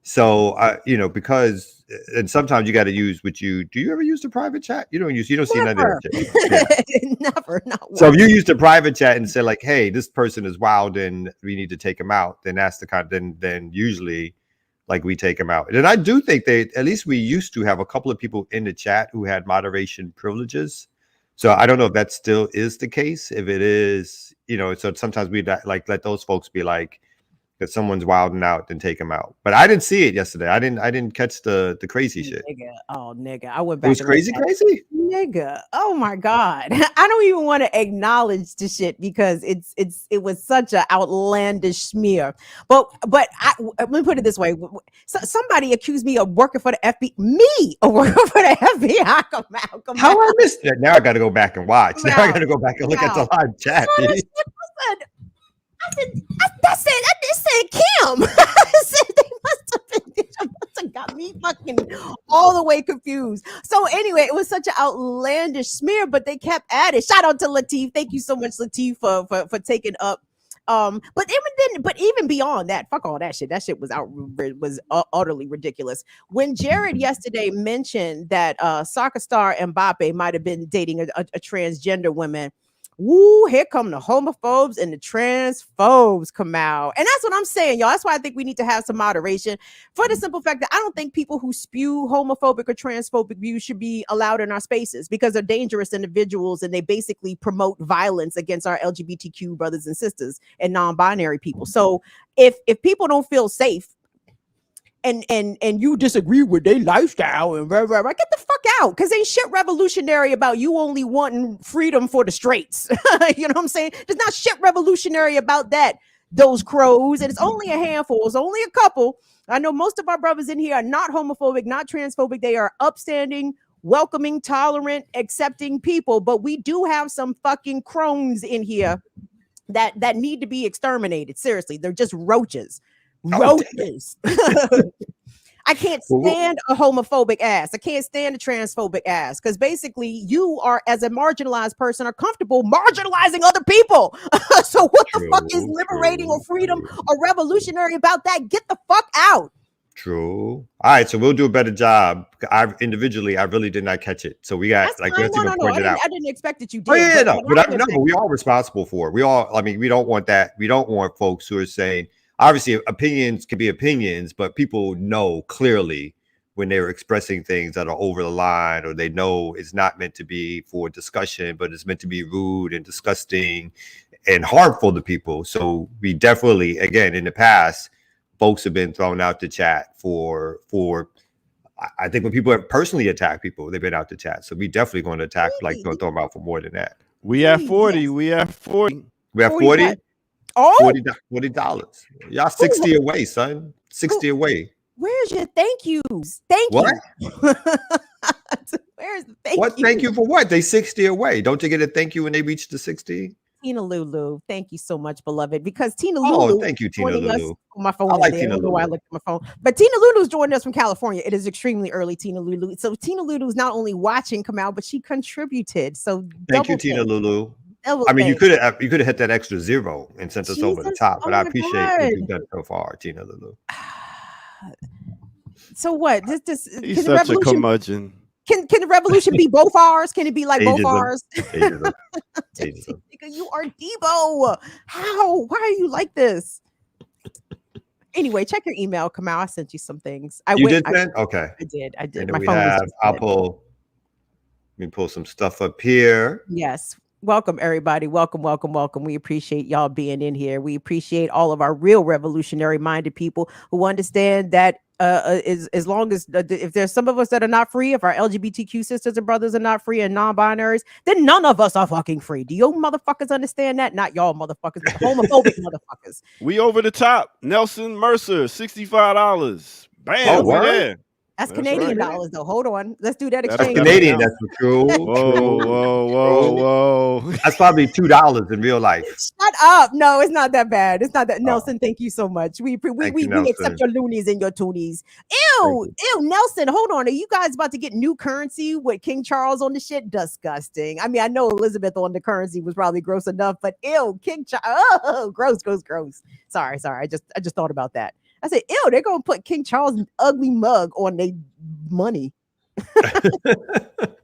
So, because, and sometimes you got to use do you ever use the private chat? You don't see none of that shit. Never, not once. So if you use the private chat and say like, hey, this person is wild and we need to take him out, then that's the kind, then usually like we take them out. And I do think at least we used to have a couple of people in the chat who had moderation privileges. So I don't know if that still is the case. If it is, so sometimes we like let those folks be like, if someone's wilding out, then take them out. But I didn't see it yesterday. I didn't catch the crazy shit. Nigga. I went back. It was crazy. Nigga. Oh my God. I don't even want to acknowledge the shit because it was such an outlandish smear. But let me put it this way. Somebody accused me of working for the FBI. Me of working for the FBI. Come out. How I missed that? Now I got to go back and watch. Now I got to go back and look at the live chat. That's it. I just said Kim. I said they must have got me fucking all the way confused. So anyway, it was such an outlandish smear, but they kept at it. Shout out to Latif. Thank you so much, Latif, for taking up. But even beyond that, fuck all that shit. That shit was utterly ridiculous. When Jared yesterday mentioned that soccer star Mbappe might have been dating a transgender woman. Woo, here come the homophobes and the transphobes come out. And that's what I'm saying, y'all. That's why I think we need to have some moderation for the simple fact that I don't think people who spew homophobic or transphobic views should be allowed in our spaces because they're dangerous individuals and they basically promote violence against our LGBTQ brothers and sisters and non-binary people. So if people don't feel safe and you disagree with their lifestyle and get the fuck out, because ain't shit revolutionary about you only wanting freedom for the straights. You know what I'm saying? There's not shit revolutionary about that, those crows, and it's only a handful, it's only a couple. I know most of our brothers in here are not homophobic, not transphobic. They are upstanding, welcoming, tolerant, accepting people, but we do have some fucking crones in here that need to be exterminated. Seriously, they're just roaches. Roaches. I can't stand a homophobic ass. I can't stand a transphobic ass because basically you are, as a marginalized person, are comfortable marginalizing other people. So what the fuck is liberating or freedom or revolutionary about that? Get the fuck out. True. All right, so we'll do a better job. I really did not catch it. So we got no. I didn't expect that you did. Oh yeah, but we all responsible for it. We all. I mean, we don't want that. We don't want folks who are saying. Obviously, opinions can be opinions, but people know clearly when they're expressing things that are over the line, or they know it's not meant to be for discussion, but it's meant to be rude and disgusting and harmful to people. So we definitely, again, in the past, folks have been thrown out the chat for. I think when people have personally attacked people, they've been out the chat. So we definitely going to attack, like throw them out for more than that. We at 40. Yes. We at 40. We at 40. Oh, $40. Y'all 60 away, son. 60 away. Where's your thank yous? Thank you. Where's the thank you? What thank you for what? They 60 away. Don't you get a thank you when they reach the 60? Tina Lulu, thank you so much, beloved. Because Tina Lulu. Oh, thank you, Tina Lulu. My phone. I like Tina Lulu. I looked at my phone. But Tina Lulu's joining us from California. It is extremely early, Tina Lulu. So Tina Lulu's not only watching come out, but she contributed. So thank you, Tina Lulu. I mean, you could have hit that extra zero and sent us over the top, but I appreciate what you've done so far, Tina Lulu. So what? He's such a curmudgeon. Can the revolution be both ours? Can it be like both ours? Ageism. You are Debo. How? Why are you like this? Anyway, check your email, Kamal. I sent you some things. Okay. I did. And then let me pull some stuff up here. Yes. Welcome, everybody. Welcome. We appreciate y'all being in here. We appreciate all of our real revolutionary-minded people who understand that as long as if there's some of us that are not free, if our LGBTQ sisters and brothers are not free and non-binaries, then none of us are fucking free. Do you motherfuckers understand that? Not y'all motherfuckers, but homophobic motherfuckers. We over the top. Nelson Mercer, $65. Bam. Oh, there. That's Canadian dollars, though. Hold on. Let's do that exchange. That's Canadian. That's for true. Whoa. That's probably $2 in real life. Shut up. No, it's not that bad. It's not that. Nelson, thank you so much. We accept your loonies and your toonies. Ew, Nelson, hold on. Are you guys about to get new currency with King Charles on the shit? Disgusting. I mean, I know Elizabeth on the currency was probably gross enough, but ew, King Charles. Oh, gross. Sorry. I just thought about that. I said, ew, they're going to put King Charles' ugly mug on their money.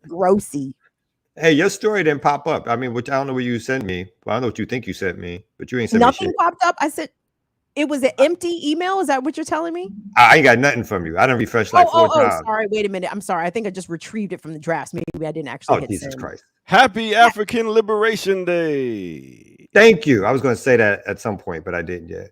Grossy. Hey, your story didn't pop up. I mean, which I don't know what you sent me. Well, I don't know what you think you sent me, but you ain't sent nothing me shit. Popped up. I said, it was an empty email. Is that what you're telling me? I ain't got nothing from you. I didn't refresh like four times. Sorry. Wait a minute. I'm sorry. I think I just retrieved it from the drafts. Maybe I didn't actually. Oh, Jesus Christ. Happy African Liberation Day. Thank you. I was going to say that at some point, but I didn't yet.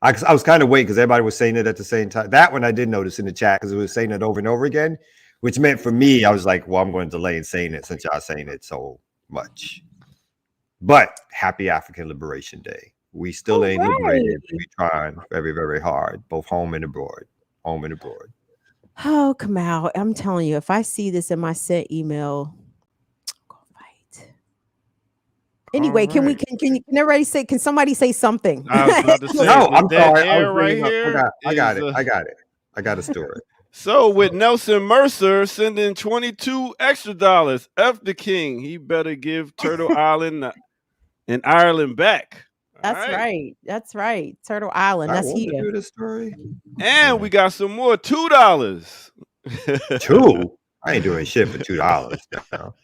I was kind of waiting because everybody was saying it at the same time. That one I did notice in the chat because it was saying it over and over again, which meant for me, I was like, well, I'm going to delay in saying it since y'all saying it so much. But happy African Liberation Day. We still ain't liberated. We trying very, very hard, both home and abroad. Oh, Kamal, I'm telling you, if I see this in my sent email, Anyway, can right. can everybody say? Can somebody say something? I was about to say, No, the I'm dead sorry. I air was right bringing up. here I got is it. I got a story. so with Nelson Mercer sending $22 extra, F the king, he better give Turtle Island and Ireland back. All That's right. right. That's right. Turtle Island. I That's want to here. do this story. And we got some more $2. Two? I ain't doing shit for $2. No.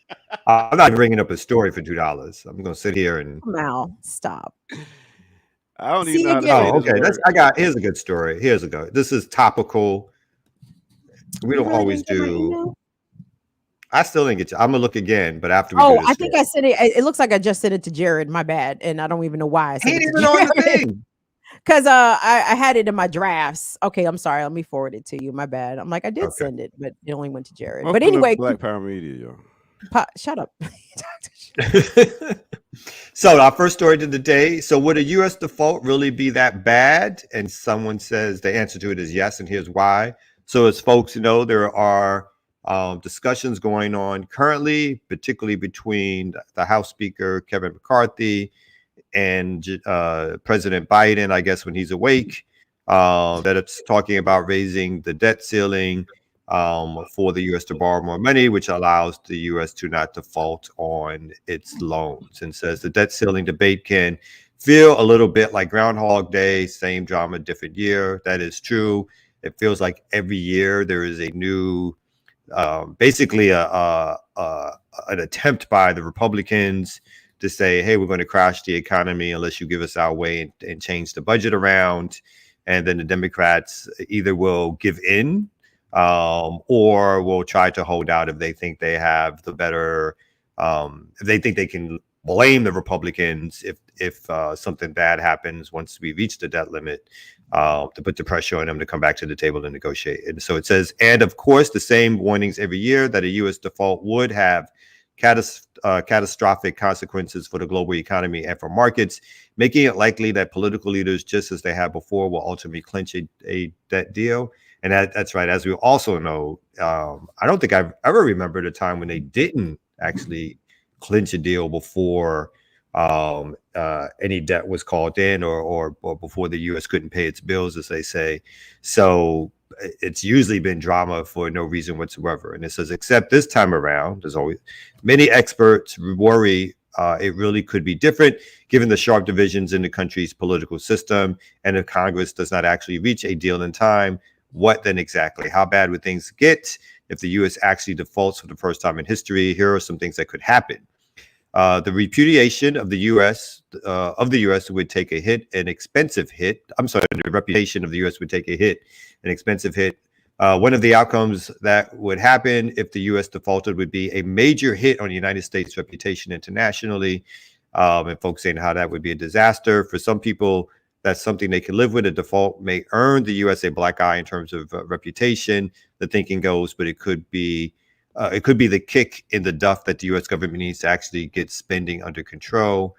I'm not bringing up a story for $2. I'm gonna sit here and. Mal, stop. I don't even See know how to say again. Oh, this okay. word. Here's a good story. Here's a go. This is topical. We You don't really always didn't get my do. email? I still didn't get you. I'm gonna look again, but after we do Oh, this I think story. I sent it. It looks like I just sent it to Jared. My bad, and I don't even know why I He sent ain't it even to on the Jared. thing. Because I had it in my drafts. Okay, I'm sorry. Let me forward it to you. My bad. I'm like, I did Okay. send it, but it only went to Jared. Welcome But anyway, to Black Power Media, y'all. shut up. So our first story of the day. So would a U.S. default really be that bad? And someone says the answer to it is yes, and here's why. So as folks know, there are discussions going on currently, particularly between the House Speaker Kevin McCarthy and President Biden, I guess when he's awake, that it's talking about raising the debt ceiling for the U.S. to borrow more money, which allows the U.S. to not default on its loans. And says the debt ceiling debate can feel a little bit like Groundhog Day, same drama, different year. That is true. It feels like every year there is a new, basically an attempt by the Republicans to say, hey, we're going to crash the economy unless you give us our way and change the budget around. And then the Democrats either will give in or will try to hold out if they think they have the better, if they think they can blame the Republicans if something bad happens once we reach the debt limit, to put the pressure on them to come back to the table and negotiate. And so it says, and of course, the same warnings every year that a U.S. default would have catastrophic consequences for the global economy and for markets, making it likely that political leaders, just as they have before, will ultimately clinch a debt deal. And that's right. As we also know, I don't think I've ever remembered a time when they didn't actually clinch a deal before any debt was called in or before the U.S. couldn't pay its bills, as they say. So it's usually been drama for no reason whatsoever. And it says, except this time around, there's always many experts worry it really could be different given the sharp divisions in the country's political system. And if Congress does not actually reach a deal in time, what then exactly? How bad would things get if the U.S. actually defaults for the first time in history? Here are some things that could happen. The repudiation of the U.S. Would take a hit, an expensive hit. I'm sorry, the reputation of the U.S. would take a hit, an expensive hit. One of the outcomes that would happen if the U.S. defaulted would be a major hit on the United States' reputation internationally. And folks saying how that would be a disaster. For some people, that's something they can live with. A default may earn the U.S. a black eye in terms of reputation. The thinking goes, but it could be the kick in the duff that the U.S. government needs to actually get spending under control.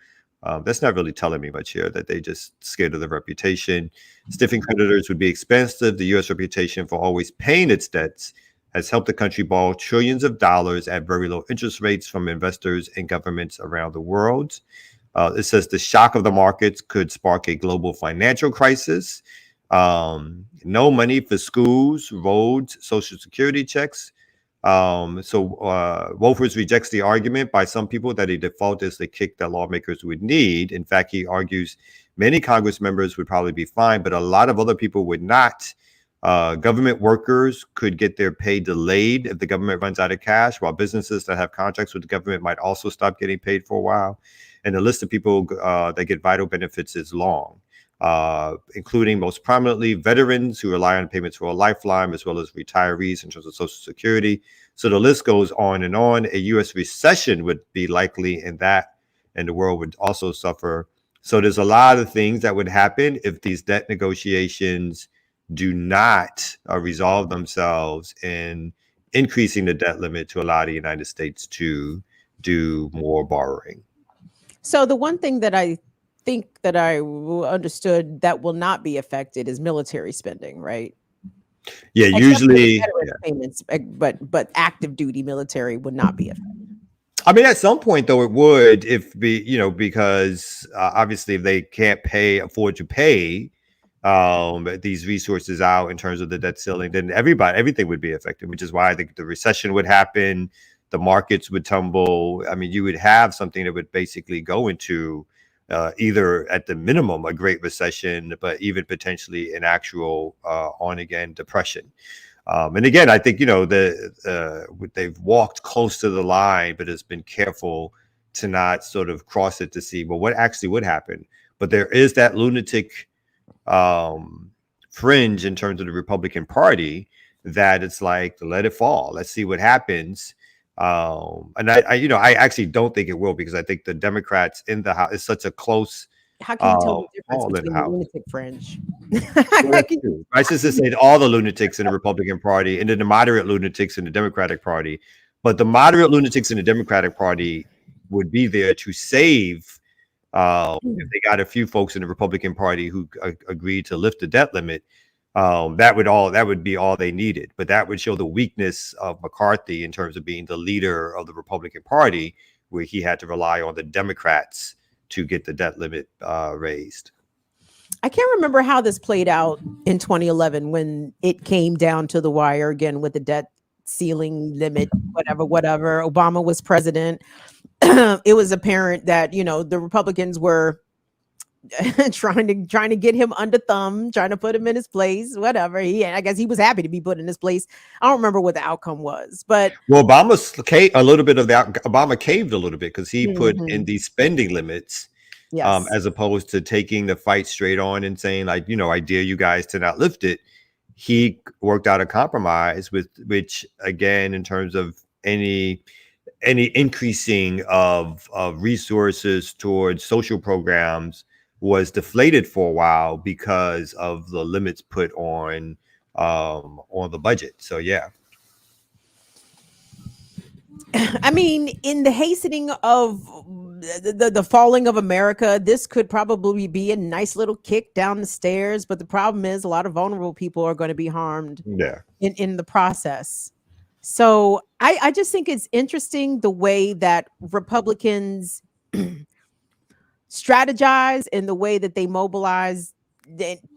That's not really telling me much here, that they just scared of the reputation. Stiffing creditors would be expensive. The U.S. reputation for always paying its debts has helped the country borrow trillions of dollars at very low interest rates from investors and governments around the world. It says the shock of the markets could spark a global financial crisis. No money for schools, roads, Social Security checks. Wolfers rejects the argument by some people that a default is the kick that lawmakers would need. In fact, he argues many Congress members would probably be fine, but a lot of other people would not. Government workers could get their pay delayed if the government runs out of cash, while businesses that have contracts with the government might also stop getting paid for a while. And the list of people that get vital benefits is long, including most prominently veterans who rely on payments for a lifeline, as well as retirees in terms of Social Security. So the list goes on and on. A U.S. recession would be likely in that, and the world would also suffer. So there's a lot of things that would happen if these debt negotiations do not resolve themselves in increasing the debt limit to allow the United States to do more borrowing. So the one thing that I think that I understood that will not be affected is military spending, right? Yeah, Except usually payments, but active duty military would not be affected. I mean, at some point, though, it would because obviously, if they can't afford to pay these resources out in terms of the debt ceiling, then everything would be affected. Which is why I think the recession would happen, the markets would tumble. I mean, you would have something that would basically go into either at the minimum a great recession, but even potentially an actual on again depression. And again, I think they've walked close to the line, but has been careful to not sort of cross it to see what actually would happen. But there is that lunatic fringe in terms of the Republican Party that it's like, let it fall. Let's see what happens. And I actually don't think it will, because I think the Democrats in the House is such a close. How can you tell the difference between the lunatic fringe? I just say all the lunatics in the Republican Party and then the moderate lunatics in the Democratic Party. But the moderate lunatics in the Democratic Party would be there to save if they got a few folks in the Republican Party who agreed to lift the debt limit. That would be all they needed. But that would show the weakness of McCarthy in terms of being the leader of the Republican Party, where he had to rely on the Democrats to get the debt limit raised. I can't remember how this played out in 2011 when it came down to the wire again with the debt ceiling limit, whatever. Obama was president. It was apparent that, the Republicans were trying to get him under thumb, trying to put him in his place, whatever. I guess he was happy to be put in his place. I don't remember what the outcome was, but Obama caved a little bit because he put in these spending limits, yes, as opposed to taking the fight straight on and saying, like, I dare you guys to not lift it. He worked out a compromise which again, in terms of any increasing of resources towards social programs, was deflated for a while because of the limits put on the budget. So yeah. I mean, in the hastening of the falling of America, this could probably be a nice little kick down the stairs. But the problem is, a lot of vulnerable people are going to be harmed in the process. So I just think it's interesting the way that Republicans strategize and the way that they mobilize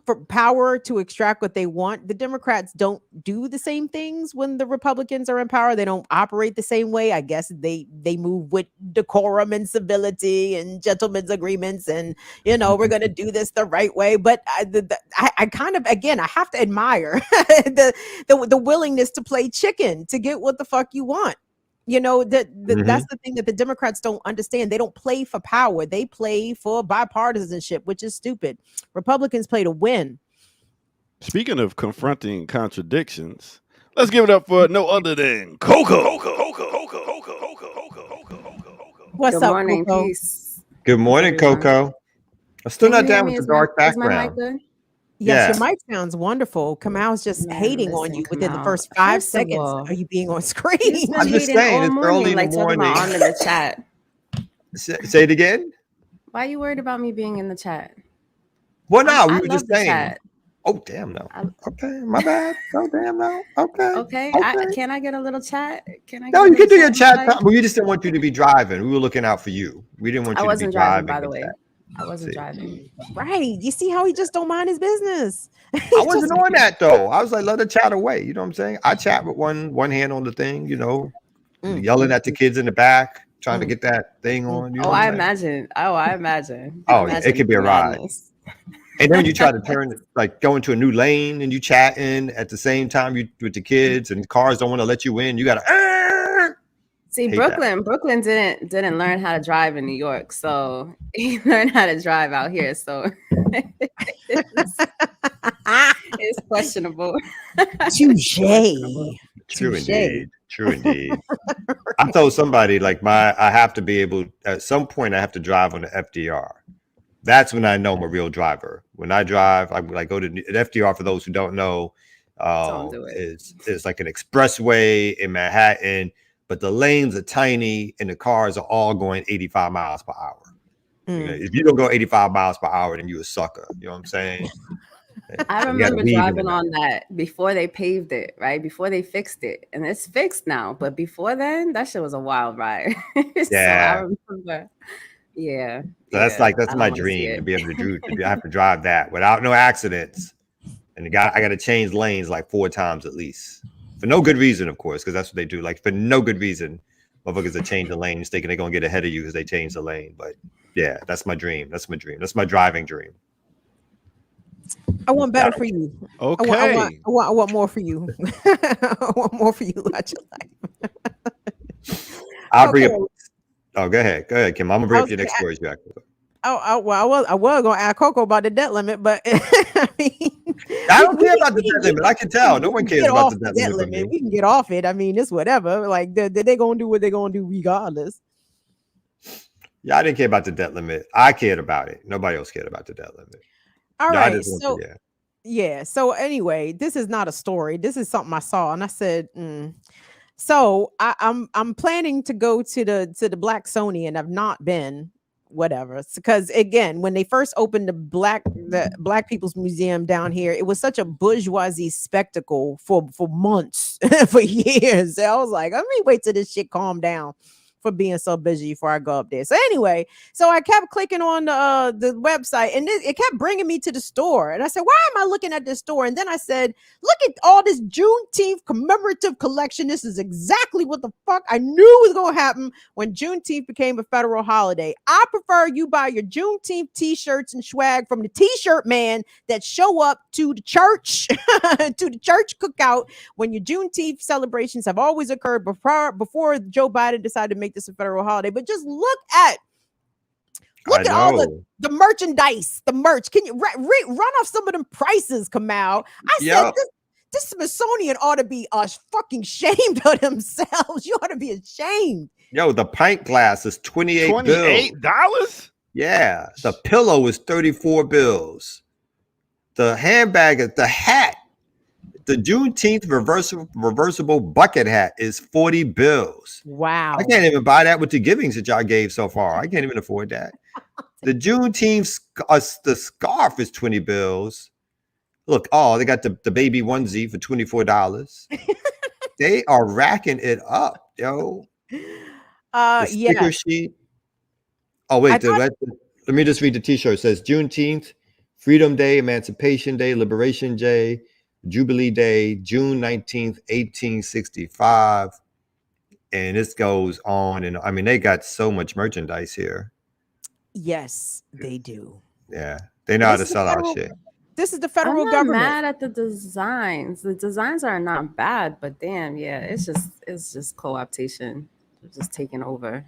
for power to extract what they want. The Democrats don't do the same things when the Republicans are in power. They don't operate the same way. I guess they move with decorum and civility and gentlemen's agreements, and we're going to do this the right way. But I kind of, again, I have to admire the willingness to play chicken to get what the fuck you want. That's the thing that the Democrats don't understand. They don't play for power. They play for bipartisanship, which is stupid. Republicans play to win. Speaking of confronting contradictions, let's give it up for no other than Coco. What's Good up, morning, Coco? peace. Good morning, Coco. I'm still Can not you hear down me? with the Is my- dark is my mic background. good? Yes, Yeah. your mic sounds wonderful. Kamal's just Man, hating on listen, you within the Kamal. first 5 First of seconds all, of you being on You've screen. been I'm just hating saying, all it's morning, early in the like talking about morning. I'm in the chat. Say it again. Why are you worried about me being in the chat? Well, no, I we were love just the saying. chat. Oh, damn, no. I- Okay, my bad. Oh, damn, no. Okay. Okay, can I get a little chat? Can I? No, get a you can do little your chat in my time. We just didn't want you to be driving. We were looking out for you. We didn't want life? I you to be wasn't driving, by driving. the and way. chat. I wasn't See. driving. Right. You see how he just don't mind his business. I wasn't on that though. I was like, let her chat away. You know what I'm saying? I chat with one hand on the thing, yelling at the kids in the back, trying to get that thing on. You know Oh, what I I'm saying? imagine. Oh, I imagine. Oh, yeah, Imagine it could be a the ride. madness. And then when you try to go into a new lane and you chatting at the same time with the kids, and cars don't want to let you in. You gotta. See, Hate Brooklyn didn't learn how to drive in New York, so he learned how to drive out here. So it's questionable. Touche. True indeed. True indeed. I told somebody I have to be able at some point. I have to drive on the FDR. That's when I know I'm a real driver. When I drive, I go to an FDR. For those who don't know, Don't do it. is like an expressway in Manhattan, but the lanes are tiny and the cars are all going 85 miles per hour. If you don't go 85 miles per hour, then you're a sucker. You know what I'm saying? I remember driving on that before they paved it, right? Before they fixed it. And it's fixed now. But before then, that shit was a wild ride. So I remember. Yeah. So that's my dream, to be able to have to drive that without no accidents. And I got to change lanes like 4 times at least. For no good reason, of course, because that's what they do. Like for no good reason, motherfuckers that change the lanes thinking they're going to get ahead of you because they changed the lane. But yeah, that's my dream. That's my dream. That's my driving dream. I want better for you. Okay. I want more for you. I want more for you out your life. I'll bring it. Oh, go ahead, Kim. I'm gonna bring up your next story. I was gonna ask Coco about the debt limit, but I mean, I don't care about the debt limit. I can tell no one cares about the debt limit. We can get off it. I mean, it's whatever. Like they gonna do what they're gonna do regardless. Yeah, I didn't care about the debt limit. I cared about it. Nobody else cared about the debt limit. All right. So anyway, this is not a story. This is something I saw, and I said, So I'm planning to go to the Blacksonian, and I've not been. Whatever, because again, when they first opened the Black People's Museum down here, it was such a bourgeoisie spectacle for months, for years. I was like, let me wait till this shit calm down for being so busy before I go up there. So anyway, so I kept clicking on the website, and it kept bringing me to the store. And I said, why am I looking at this store? And then I said, look at all this Juneteenth commemorative collection. This is exactly what the fuck I knew was going to happen when Juneteenth became a federal holiday. I prefer you buy your Juneteenth t-shirts and swag from the t-shirt man that show up to the church, to the church cookout when your Juneteenth celebrations have always occurred before Joe Biden decided to make this a federal holiday. But just look at all the merchandise, the merch. Can you run off some of them prices, Kamal? I said this Smithsonian ought to be fucking ashamed of themselves. You ought to be ashamed. Yo, the pint glass is $28. Yeah, the pillow is 34 bills. The handbag, the hat, the Juneteenth reversible bucket hat is 40 bills. Wow. I can't even buy that with the givings that y'all gave so far. I can't even afford that. The Juneteenth, the scarf is 20 bills. Look, they got the baby onesie for $24. They are racking it up, yo. The sticker sheet. Oh, wait. Let me just read the t-shirt. It says Juneteenth, Freedom Day, Emancipation Day, Liberation Day, Jubilee Day, June 19th, 1865. And this goes on. And I mean, they got so much merchandise here. Yes, they do. Yeah. They know how to sell out shit. This is the federal government. I'm mad at the designs. The designs are not bad, but damn, yeah, it's just co-optation. They're just taking over.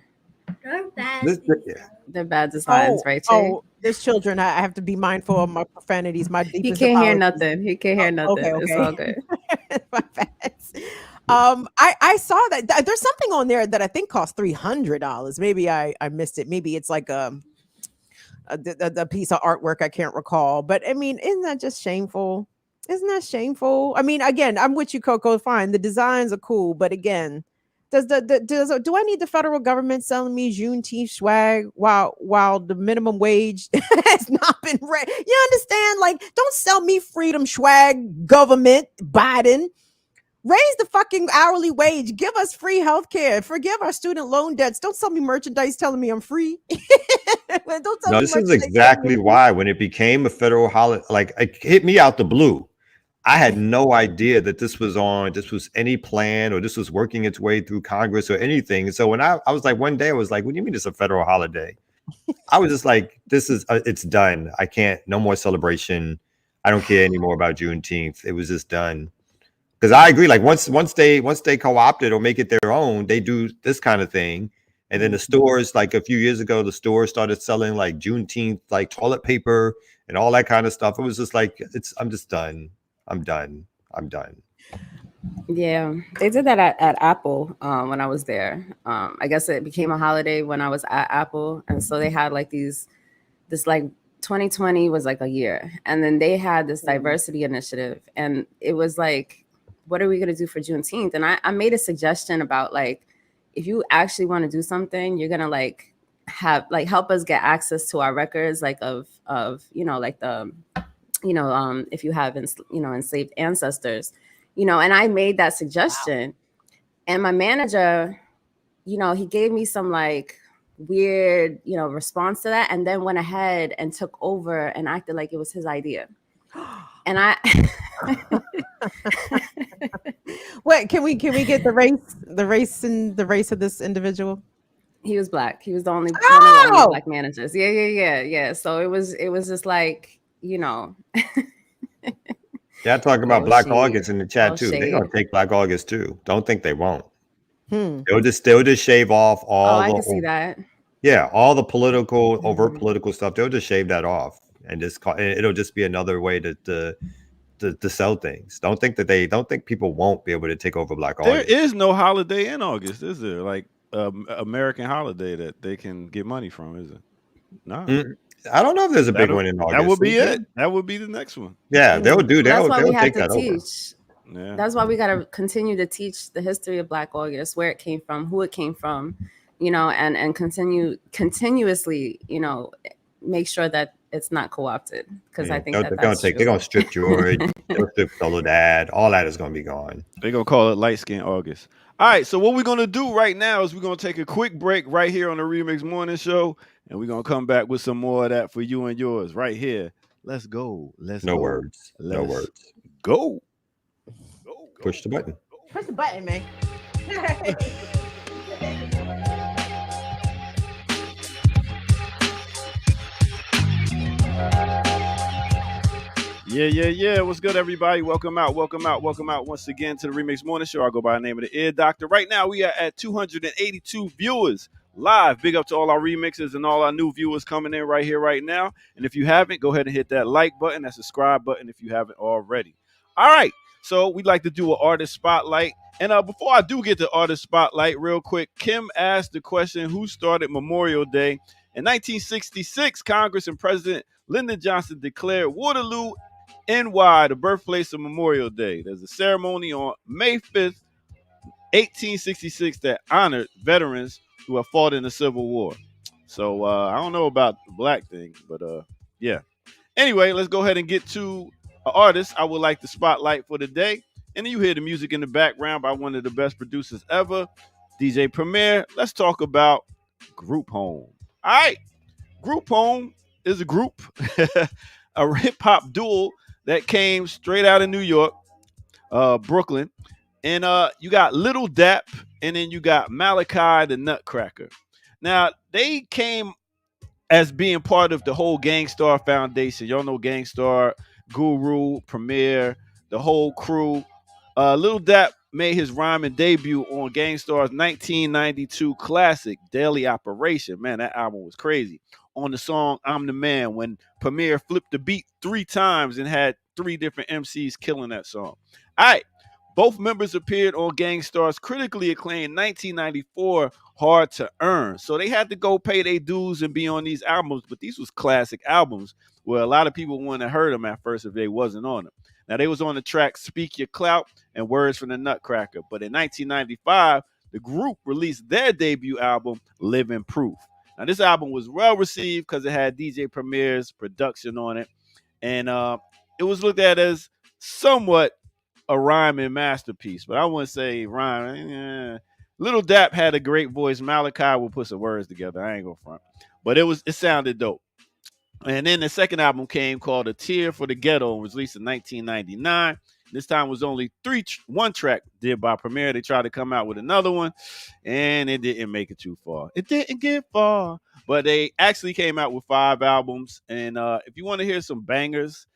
They're bad designs, right? There's children. I have to be mindful of my profanities. My he can't hear nothing. He can't hear nothing. Okay. It's all good. I saw that there's something on there that I think costs $300. Maybe I missed it. Maybe it's like a piece of artwork. I can't recall. But I mean, isn't that just shameful? Isn't that shameful? I mean, again, I'm with you, Coco. Fine, the designs are cool, but again, do I need the federal government selling me Juneteenth swag while the minimum wage has not been raised? You understand? Like, don't sell me freedom swag, government, Biden. Raise the fucking hourly wage. Give us free health care. Forgive our student loan debts. Don't sell me merchandise telling me I'm free. This is exactly why when it became a federal holiday, like it hit me out the blue. I had no idea that this was any plan or this was working its way through Congress or anything. And so when I was like, one day I was like, what do you mean it's a federal holiday? I was just like, this is, it's done. I can't, no more celebration. I don't care anymore about Juneteenth. It was just done. Because I agree, like once they co-opted or make it their own, they do this kind of thing. And then the stores, like a few years ago, the stores started selling like Juneteenth, like toilet paper and all that kind of stuff. It was just like, I'm just done. I'm done. Yeah, they did that at Apple when I was there. I guess it became a holiday when I was at Apple. And so they had like this like 2020 was like a year. And then they had this diversity initiative. And it was like, what are we going to do for Juneteenth? And I made a suggestion about like, if you actually want to do something, you're going to like have like help us get access to our records, like of, you know, like the if you have enslaved ancestors, and I made that suggestion. And my manager, he gave me some like weird, response to that, and then went ahead and took over and acted like it was his idea. And I Wait, can we get the race of this individual? He was Black. He was the only one of the only Black managers. Yeah. So it was just like, Yeah, talking about Black August in the chat too. They're gonna take Black August too. Don't think they won't. They'll just shave off all. I can see that. Yeah, all the political, overt political stuff. They'll just shave that off, and it'll just be another way to sell things. Don't think people won't be able to take over Black August. There is no holiday in August, is there? Like American holiday that they can get money from, is it? No. I don't know if there's a big one in August. That would be it. That would be the next one. Yeah, they'll do that. That's why we have to teach. Yeah. That's why we got to continue to teach the history of Black August, where it came from, who it came from, and continuously, make sure that it's not co-opted, because I think they're gonna strip George, they'll strip Soledad. All that is gonna be gone. They're gonna call it Light Skin August. All right, so what we're gonna do right now is we're gonna take a quick break right here on the Remix Morning Show, and we're gonna come back with some more of that for you and yours right here. Let's go. No words. Go. Push the button. Push the button, man. Yeah. What's good, everybody? Welcome out once again to the Remix Morning Show. I go by the name of the Ear Doctor. Right now, we are at 282 viewers live. Big up to all our remixers and all our new viewers coming in right here, right now. And if you haven't, go ahead and hit that like button, that subscribe button if you haven't already. All right. So we'd like to do an artist spotlight. And before I do get the artist spotlight, real quick, Kim asked the question, who started Memorial Day? In 1966, Congress and President Lyndon Johnson declared Waterloo, NY, the birthplace of Memorial Day. There's a ceremony on May 5th, 1866 that honored veterans who have fought in the Civil War. So I don't know about the black thing, but yeah. Anyway, let's go ahead and get to an artist I would like to spotlight for the day. And then you hear the music in the background by one of the best producers ever, DJ Premier. Let's talk about Group Home. All right. Group Home is a group, a hip-hop duo that came straight out of New York, Brooklyn. And you got Little Dap, and then you got Malachi the Nutcracker. Now, they came as being part of the whole Gang Starr Foundation. Y'all know Gang Starr, Guru, Premier, the whole crew. Little Dap made his rhyming debut on Gang Starr's 1992 classic, Daily Operation. Man, that album was crazy. On the song I'm the Man, when Premier flipped the beat 3 times and had 3 different MCs killing that song. All right. Both members appeared on Gang Starr's critically acclaimed 1994 Hard to Earn. So they had to go pay their dues and be on these albums, but these was classic albums where a lot of people wouldn't have heard them at first if they wasn't on them. Now, they was on the track Speak Your Clout and Words from the Nutcracker. But in 1995, the group released their debut album, Living Proof. Now, this album was well received because it had DJ Premier's production on it. And it was looked at as somewhat a rhyming masterpiece. But I wouldn't say rhyme. Little Dap had a great voice. Malachi will put some words together. I ain't gonna front. But it sounded dope. And then the second album came called A Tear for the Ghetto and was released in 1999. This time was only one track did by Premier. They tried to come out with another one, and it didn't make it too far. It didn't get far. But they actually came out with 5 albums. And if you want to hear some bangers,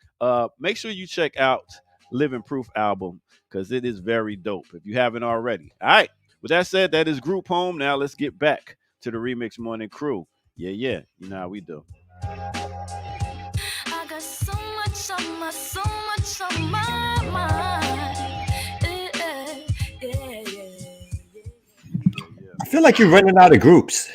make sure you check out Living Proof album because it is very dope if you haven't already. All right. With that said, that is Group Home. Now let's get back to the Remix Morning crew. Yeah. You know how we do. I got so much on my mind. I feel like you're running out of groups.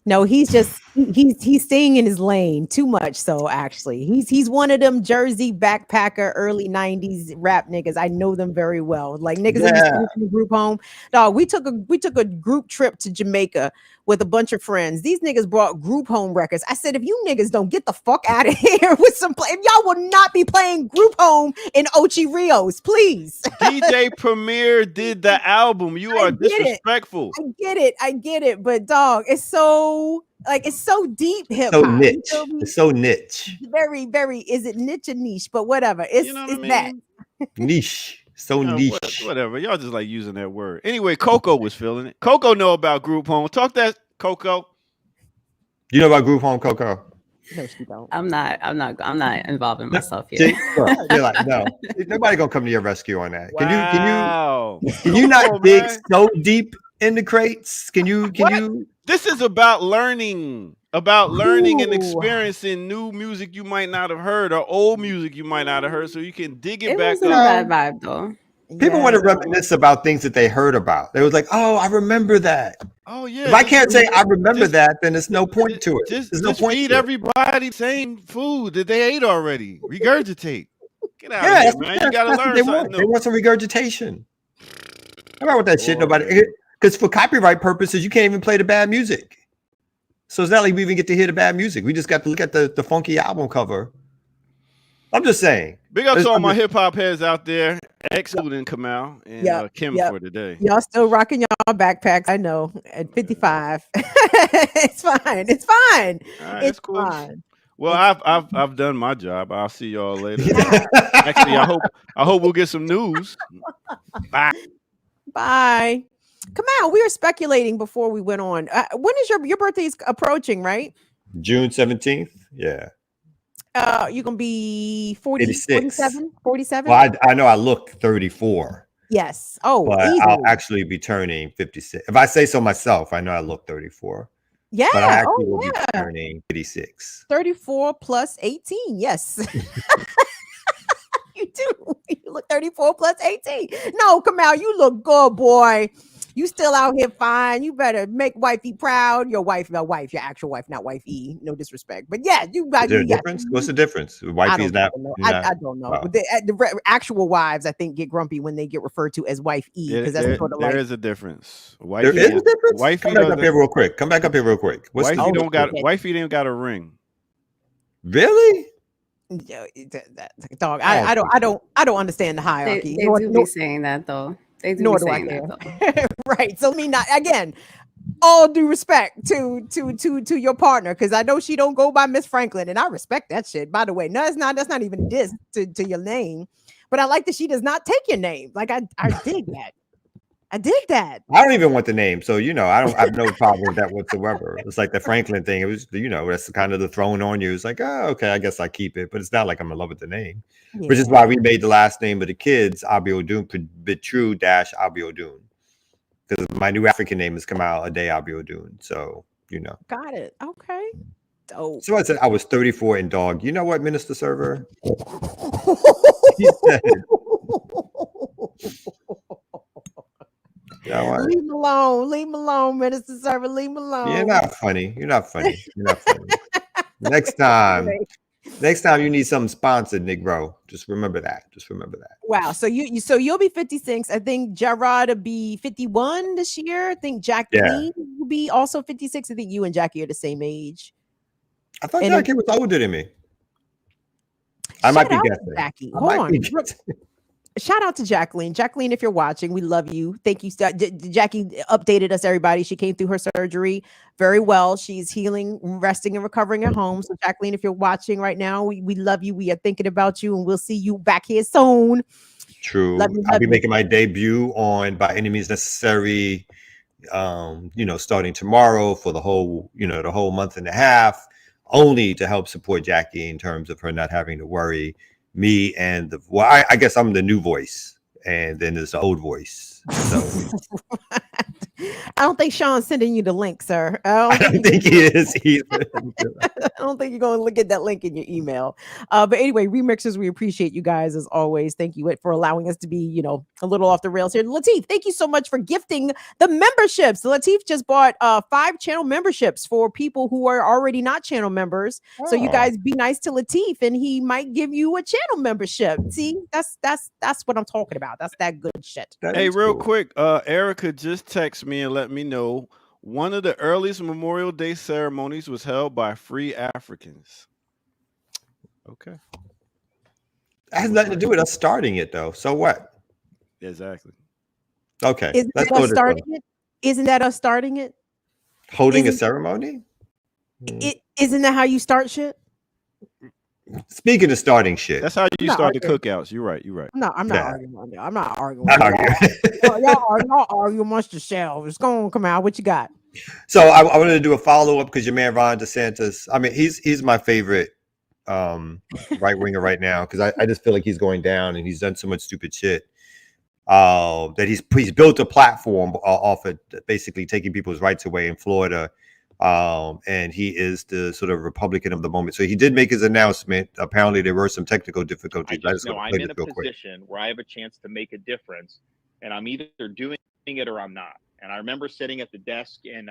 No, he's just He's staying in his lane too much. So actually, he's one of them Jersey backpacker early '90s rap niggas. I know them very well. Like niggas that used to listen to group home. Dog, we took a group trip to Jamaica with a bunch of friends. These niggas brought group home records. I said, if you niggas don't get the fuck out of here with some play, if y'all will not be playing group home in Ochi Rios, please. DJ Premier did the album. You are disrespectful. I get it. But dog, it's so deep hip hop. So niche. It's so niche. Very, very. Is it niche or niche? But whatever. It's that niche. So niche. Whatever. Y'all just like using that word. Anyway, Coco was feeling it. Coco know about group home. Talk that, Coco. You know about group home, Coco? No, she don't. I'm not involving myself here. You're like, no. Nobody gonna come to your rescue on that. Wow. Can you not dig so deep in the crates? Can you? This is about learning. And experiencing new music you might not have heard or old music you might not have heard, so you can dig it back up. It wasn't a bad vibe though. People want to reminisce about things that they heard about. They was like, "Oh, I remember that." Oh yeah. If I can't say I remember that, then there's no point to it. There's no point. Feed everybody the same food that they ate already. Regurgitate. Get out of here, man. You gotta learn something new. They want some regurgitation. How about that shit? Nobody, because for copyright purposes, you can't even play the bad music. So it's not like we even get to hear the bad music. We just got to look at the funky album cover. I'm just saying. Big up to all my hip hop heads out there, excluding Kamal and Kim for today. Y'all still rocking y'all backpacks. I know at 55. It's fine. It's fine. Right, it's cool. fine. Well, I've done my job. I'll see y'all later. Actually, I hope we'll get some news. Bye. Kamal, we were speculating before we went on. When is your birthday's approaching, right? June 17th. Yeah. You're gonna be 47? Well, I know I look 34. Yes. Oh, but easily. I'll actually be turning 56. If I say so myself, I know I look 34. Yeah. But I actually will be turning 86. 34 plus 18. Yes. You do. You look 34 plus 18. No, Kamal, you look good, boy. You still out here fine. You better make wifey proud. Your actual wife, not wife E. No disrespect, but yeah, you got. Is there a difference? What's the difference? Wifey is not. I don't know. Wow. The actual wives, I think, get grumpy when they get referred to as wife E because that's sort of like. There is a difference. There is a difference. Wifey Come back up here real quick. Wifey don't got a ring. Really? Dog, I don't understand the hierarchy. They do be saying that though. They do be saying that though. Right. So again, all due respect to your partner, because I know she don't go by Miss Franklin, and I respect that shit. By the way, no, it's not. That's not even diss to your name, but I like that she does not take your name. Like I dig that. I did that. I don't even want the name, so I have no problem with that whatsoever. It's like the Franklin thing. It was, that's kind of the thrown on you. It's like, oh, okay, I guess I keep it, but it's not like I'm in love with the name, which is why we made the last name of the kids Abiodun Bitru Abiodun, because my new African name has come out a day Abiodun. So got it. Okay. Dope. So I said I was 34 and dog. You know what, Minister Server? Leave him alone, Minister Server. Leave him alone. You're not funny. Next time you need something sponsored, Negro. Just remember that. Wow. So you'll be 56. I think Gerard will be 51 this year. I think Jacqueline will be also 56. I think you and Jackie are the same age. I thought Jackie was older than me. I might be guessing. Jackie. Hold on. Shout out to Jacqueline. Jacqueline, if you're watching, we love you. Thank you. Jackie updated us, everybody. She came through her surgery very well. She's healing, resting, and recovering at home. So, Jacqueline, if you're watching right now, we love you. We are thinking about you, and we'll see you back here soon. True. I'll be making my debut on By Any Means Necessary, starting tomorrow for the whole month and a half, only to help support Jackie in terms of her not having to worry. Me and I guess I'm the new voice, and then there's the old voice. So I don't think Sean's sending you the link, sir. I don't think he is either. I don't think you're going to look at that link in your email. But anyway, remixers, we appreciate you guys as always. Thank you for allowing us to be, a little off the rails here. Lateef, thank you so much for gifting the memberships. Lateef just bought 5 channel memberships for people who are already not channel members. So you guys be nice to Lateef, and he might give you a channel membership. See, that's what I'm talking about. That's that good shit. Hey, real quick, Erica just texted me and let me know one of the earliest Memorial Day ceremonies was held by free Africans. Okay. That has nothing to do with us starting it, though. So what? Exactly. Okay. Isn't that us starting it? Isn't that us starting it? Holding a ceremony? Isn't that how you start shit? Speaking of starting shit, that's how you start the cookouts. You're right. No, I'm not arguing on that. I'm not arguing. Y'all argue amongst yourselves. It's gonna come out. What you got? So I wanted to do a follow up because your man Ron DeSantis. I mean, he's my favorite right winger right now because I just feel like he's going down and he's done so much stupid shit that he's built a platform off of basically taking people's rights away in Florida. And he is the sort of Republican of the moment. So he did make his announcement. Apparently there were some technical difficulties. I'm in a position where I have a chance to make a difference, and I'm either doing it or I'm not. And I remember sitting at the desk in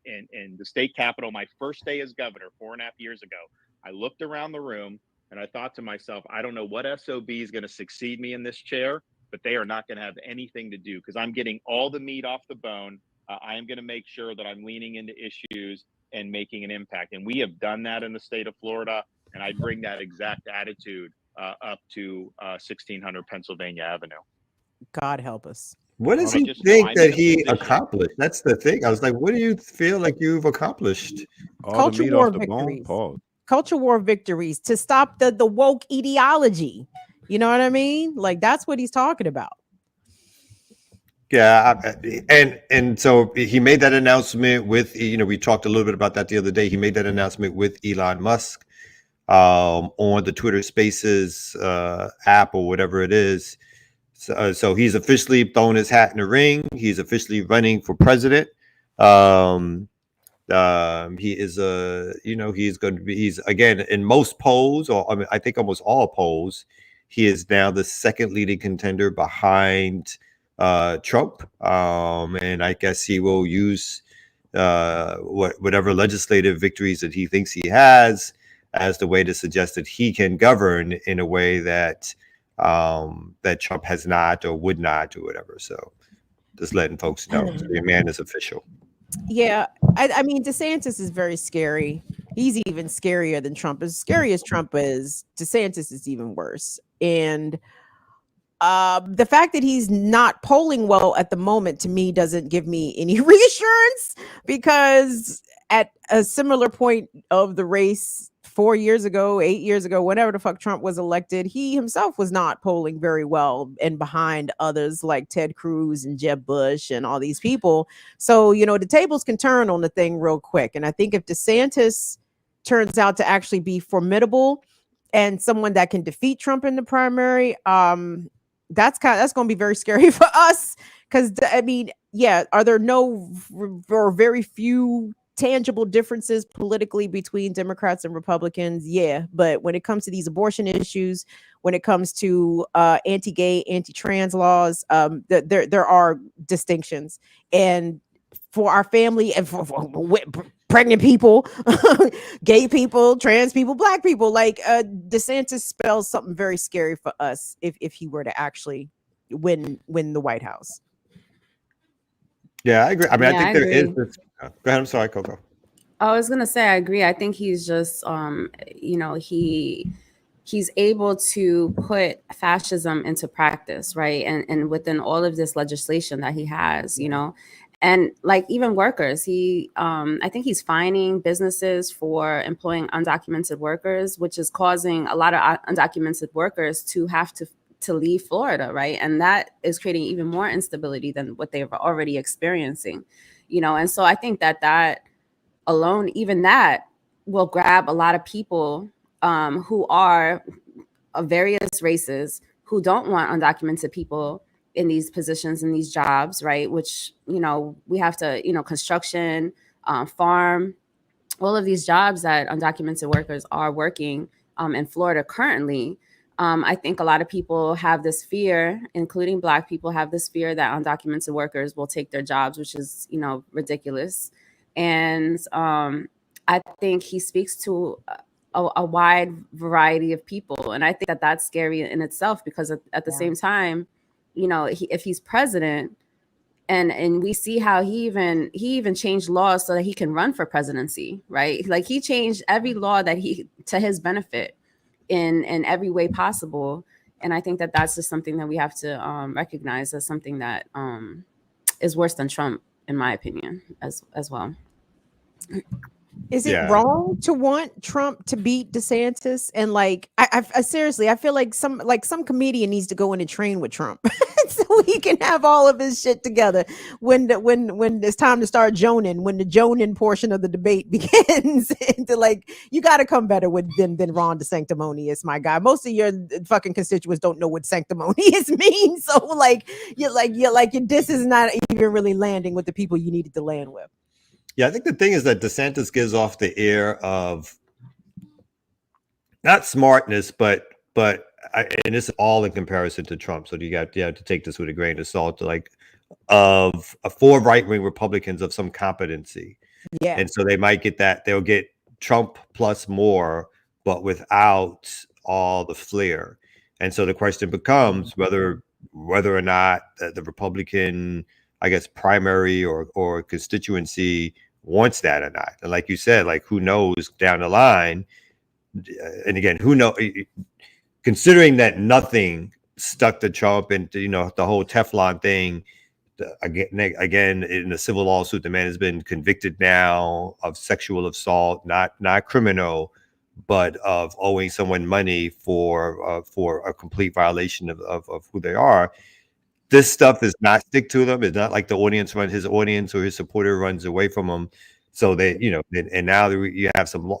the state capitol my first day as governor 4.5 years ago. I looked around the room and I thought to myself, I don't know what SOB is going to succeed me in this chair, but they are not going to have anything to do because I'm getting all the meat off the bone. I am going to make sure that I'm leaning into issues and making an impact. And we have done that in the state of Florida. And I bring that exact attitude up to 1600 Pennsylvania Avenue. God help us. What does he think that he accomplished? That's the thing. I was like, what do you feel like you've accomplished? Culture war victories. Culture war victories to stop the woke ideology. You know what I mean? Like, that's what he's talking about. Yeah, and so he made that announcement with, we talked a little bit about that the other day. He made that announcement with Elon Musk on the Twitter Spaces app or whatever it is. So he's officially thrown his hat in the ring. He's officially running for president. He is he's again in most polls, or I think almost all polls, he is now the second leading contender behind Trump, and I guess he will use whatever legislative victories that he thinks he has as the way to suggest that he can govern in a way that that Trump has not or would not or whatever. So just letting folks know the man is official. Yeah, I mean, DeSantis is very scary. He's even scarier than Trump. As scary as Trump is, DeSantis is even worse. And the fact that he's not polling well at the moment, to me, doesn't give me any reassurance, because at a similar point of the race 4 years ago, 8 years ago, whenever the fuck Trump was elected, he himself was not polling very well and behind others like Ted Cruz and Jeb Bush and all these people. So, the tables can turn on the thing real quick. And I think if DeSantis turns out to actually be formidable and someone that can defeat Trump in the primary, that's going to be very scary for us. Because, I mean, yeah, are there no or very few tangible differences politically between Democrats and Republicans? Yeah, but when it comes to these abortion issues, when it comes to anti-gay, anti-trans laws, there are distinctions. And for our family and for pregnant people, gay people, trans people, black people, like DeSantis spells something very scary for us if he were to actually win the White House. Yeah, I agree. I mean, I think there is this. Go ahead. I'm sorry, Coco. I was gonna say I agree. I think he's just, he's able to put fascism into practice, right? And within all of this legislation that he has, and like even workers, I think he's fining businesses for employing undocumented workers, which is causing a lot of undocumented workers to have to leave Florida, right? And that is creating even more instability than what they're already experiencing, and so I think that alone, even that will grab a lot of people who are of various races who don't want undocumented people in these positions, in these jobs, right? Which, you know, we have to, you know, construction, farm, all of these jobs that undocumented workers are working in Florida currently. I think a lot of people have this fear, including Black people, have this fear that undocumented workers will take their jobs, which is, you know, ridiculous. And I think he speaks to a wide variety of people. And I think that that's scary in itself, because at the same time, you know, if he's president, and we see how he even changed laws so that he can run for presidency, right? Like, he changed every law that to his benefit in every way possible. And I think that that's just something that we have to recognize as something that is worse than Trump, in my opinion, as well. Is it wrong to want Trump to beat DeSantis? And like, I seriously, I feel like some comedian needs to go in and train with Trump so he can have all of his shit together when it's time to start joning, when the joning portion of the debate begins. Into like, you got to come better with than Ron DeSanctimonious, my guy. Most of your fucking constituents don't know what sanctimonious means, so like your diss is not even really landing with the people you needed to land with. Yeah, I think the thing is that DeSantis gives off the air of not smartness, and this is all in comparison to Trump. So you have to take this with a grain of salt. Like, of four right-wing Republicans of some competency, and so they might get that. They'll get Trump plus more, but without all the flair. And so the question becomes whether or not the Republican, I guess, primary or constituency wants that or not. And like you said, like, who knows down the line? And again, who knows? Considering that nothing stuck to Trump, and you know, the whole Teflon thing. Again, in a civil lawsuit, the man has been convicted now of sexual assault, not criminal, but of owing someone money for a complete violation of who they are. This stuff does not stick to them. It's not like his audience or his supporter runs away from him. So they, you know, and now you have some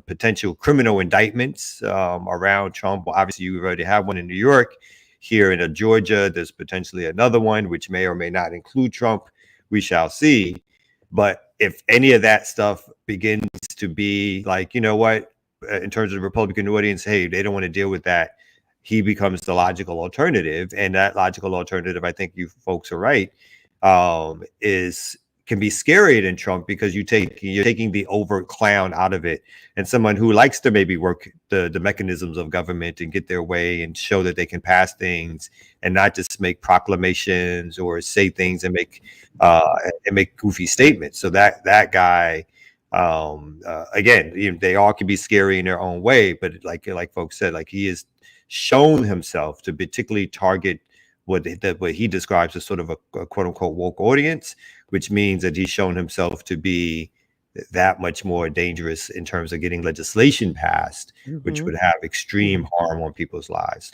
potential criminal indictments around Trump. Well, obviously, you already have one in New York. Here in Georgia, there's potentially another one, which may or may not include Trump. We shall see. But if any of that stuff begins to be like, you know what, in terms of the Republican audience, hey, they don't want to deal with that, he becomes the logical alternative. And that logical alternative, I think you folks are right, can be scarier than Trump, because you're taking the overt clown out of it, and someone who likes to maybe work the mechanisms of government and get their way and show that they can pass things, and not just make proclamations or say things and make goofy statements. So that guy, again, they all can be scary in their own way, but like folks said, like, he has shown himself to particularly target what he describes as sort of a quote unquote woke audience, which means that he's shown himself to be that much more dangerous in terms of getting legislation passed, which would have extreme harm on people's lives.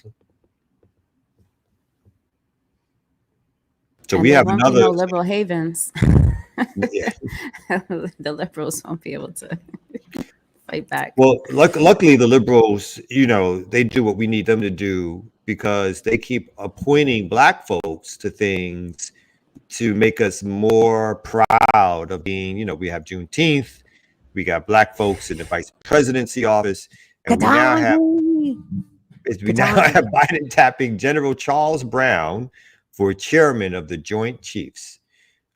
So we have another no liberal havens. The liberals won't be able to fight back. Well, luckily the liberals, you know, they do what we need them to do, because they keep appointing Black folks to things to make us more proud of being, you know, we have Juneteenth, we got Black folks in the vice presidency office, and we now have Biden tapping General Charles Brown for chairman of the Joint Chiefs.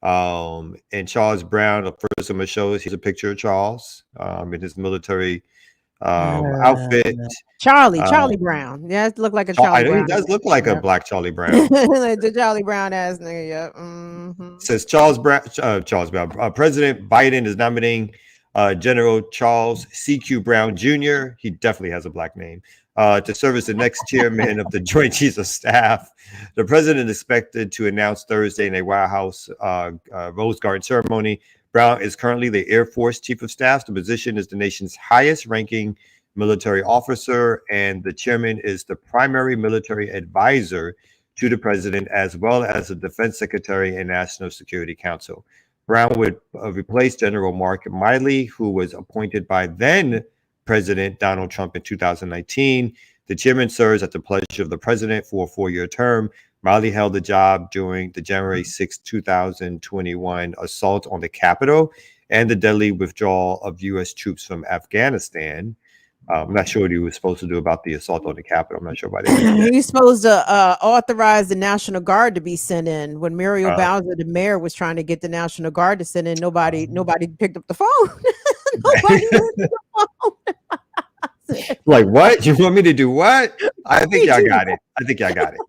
And Charles Brown, first I'm gonna show us, here's a picture of Charles in his military outfit. Charlie Brown. Yeah, it looked like a Charlie Brown. He does look like a Black Charlie Brown. The Charlie Brown ass nigga. Yeah. Mm-hmm. Says Charles Brown. President Biden is nominating General Charles C.Q. Brown Jr. He definitely has a Black name. To serve as the next chairman of the Joint Chiefs of Staff. The president is expected to announce Thursday in a White House Rose Garden ceremony. Brown is currently the Air Force Chief of Staff. The position is the nation's highest ranking military officer, and the chairman is the primary military advisor to the president, as well as the Defense Secretary and National Security Council. Brown would replace General Mark Milley, who was appointed by then President Donald Trump in 2019. The chairman serves at the pleasure of the president for a 4-year term. Miley held the job during the January 6, 2021 assault on the Capitol and the deadly withdrawal of U.S. troops from Afghanistan. I'm not sure what he was supposed to do about the assault on the Capitol. I'm not sure why they did that. He's supposed to authorize the National Guard to be sent in. When Muriel Bowser, the mayor, was trying to get the National Guard to send in, nobody picked up the phone. Nobody picked up the phone. Like, what? You want me to do what? I think y'all got it. I think y'all got it.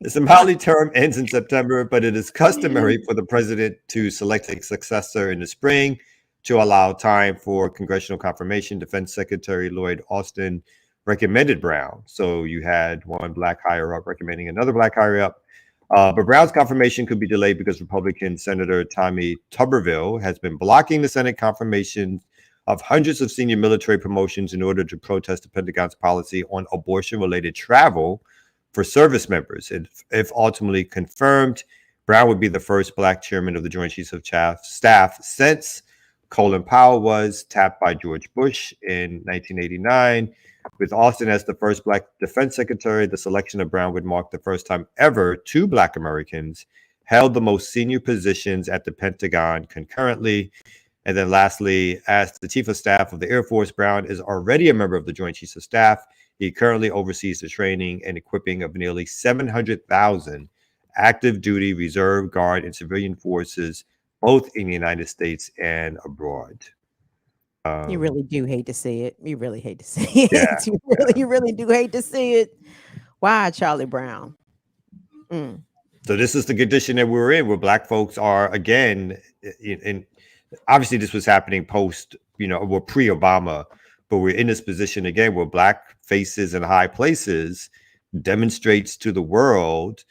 The Somali term ends in September, but it is customary for the president to select a successor in the spring to allow time for congressional confirmation. Defense Secretary Lloyd Austin recommended Brown. So you had one black higher up recommending another black higher up. But Brown's confirmation could be delayed because Republican Senator Tommy Tuberville has been blocking the Senate confirmation of hundreds of senior military promotions in order to protest the Pentagon's policy on abortion-related travel for service members. If ultimately confirmed, Brown would be the first black chairman of the Joint Chiefs of Staff since Colin Powell was tapped by George Bush in 1989. With Austin as the first black defense secretary, the selection of Brown would mark the first time ever two black Americans held the most senior positions at the Pentagon concurrently. And then lastly, as the chief of staff of the Air Force, Brown is already a member of the Joint Chiefs of Staff. He currently oversees the training and equipping of nearly 700,000 active duty reserve, guard, and civilian forces, both in the United States and abroad. You really do hate to see it. You really hate to see it. Yeah, you really do hate to see it. Why Charlie Brown? So this is the condition that we're in, where black folks are again, and obviously this was happening post, or pre-Obama, but we're in this position again where black faces in high places demonstrates to the world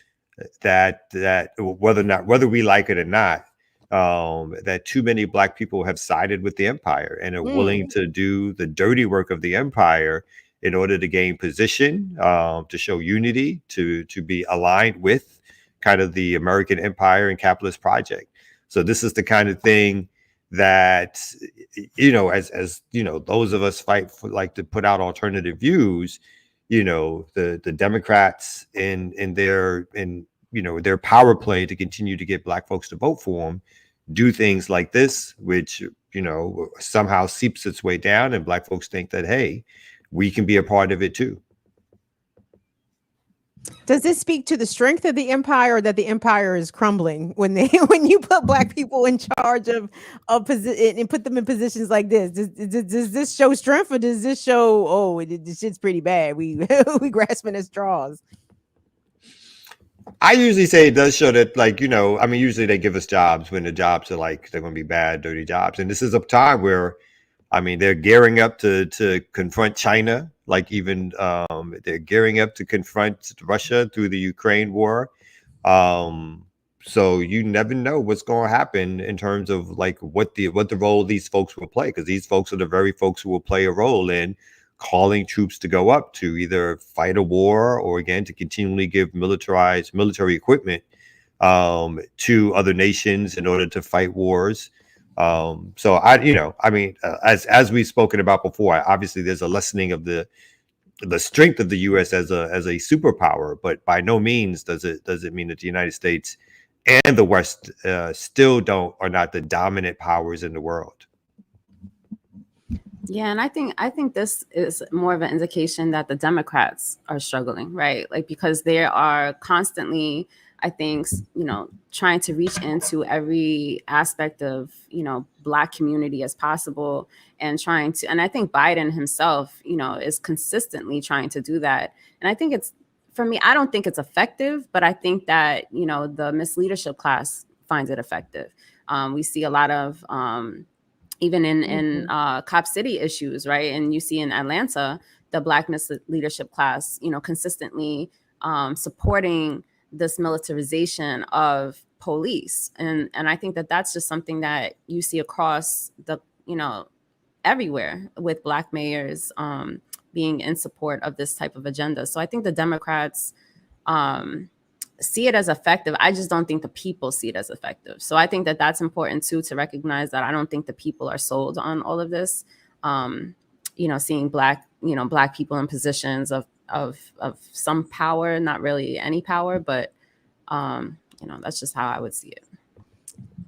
that whether we like it or not, that too many black people have sided with the empire and are willing to do the dirty work of the empire in order to gain position, to show unity, to be aligned with kind of the American empire and capitalist project. So this is the kind of thing that, as those of us fight for, like, to put out alternative views, the Democrats in their power play to continue to get black folks to vote for them, do things like this, which, somehow seeps its way down, and black folks think that, hey, we can be a part of it too. Does this speak to the strength of the empire, or that the empire is crumbling when you put black people in charge of position and put them in positions like this? Does this show strength, or does this show, this shit's pretty bad? We grasping at straws? I usually say it does show that, usually they give us jobs when the jobs are they're going to be bad, dirty jobs. And this is a time where, they're gearing up to confront China, they're gearing up to confront Russia through the Ukraine war. So you never know what's going to happen in terms of what the role these folks will play, because these folks are the very folks who will play a role in calling troops to go up to either fight a war or, again, to continually give military equipment to other nations in order to fight wars. So as we've spoken about before, obviously there's a lessening of the strength of the U.S. as a superpower, but by no means does it mean that the United States and the West still are not the dominant powers in the world. Yeah, and I think this is more of an indication that the Democrats are struggling, right? Because they are constantly, I think, trying to reach into every aspect of, Black community as possible, and I think Biden himself, is consistently trying to do that. And I think for me, I don't think it's effective, but I think that, the misleadership class finds it effective. We see a lot of, even in Cop City issues, right? And you see in Atlanta, the Black leadership class, consistently supporting this militarization of police. And I think that that's just something that you see across everywhere, with Black mayors being in support of this type of agenda. So I think the Democrats see it as effective. I just don't think the people see it as effective. So I think that that's important too, to recognize that I don't think the people are sold on all of this. Seeing Black people in positions of of some power, not really any power, but that's just how I would see it.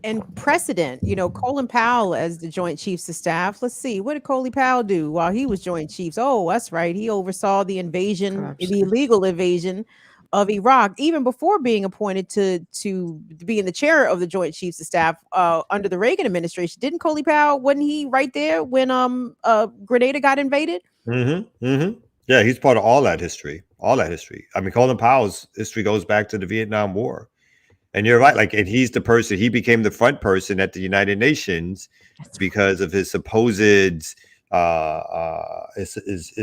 And precedent, Colin Powell as the Joint Chiefs of Staff. Let's see, what did Colin Powell do while he was Joint Chiefs? Oh, that's right. He oversaw the invasion, the illegal invasion of Iraq, even before being appointed to be in the chair of the Joint Chiefs of Staff under the Reagan administration. Didn't Colin Powell, wasn't he right there when Grenada got invaded? Yeah, he's part of all that history. I mean, Colin Powell's history goes back to the Vietnam War. And you're right, and he's the person, he became the front person at the United Nations because of his supposed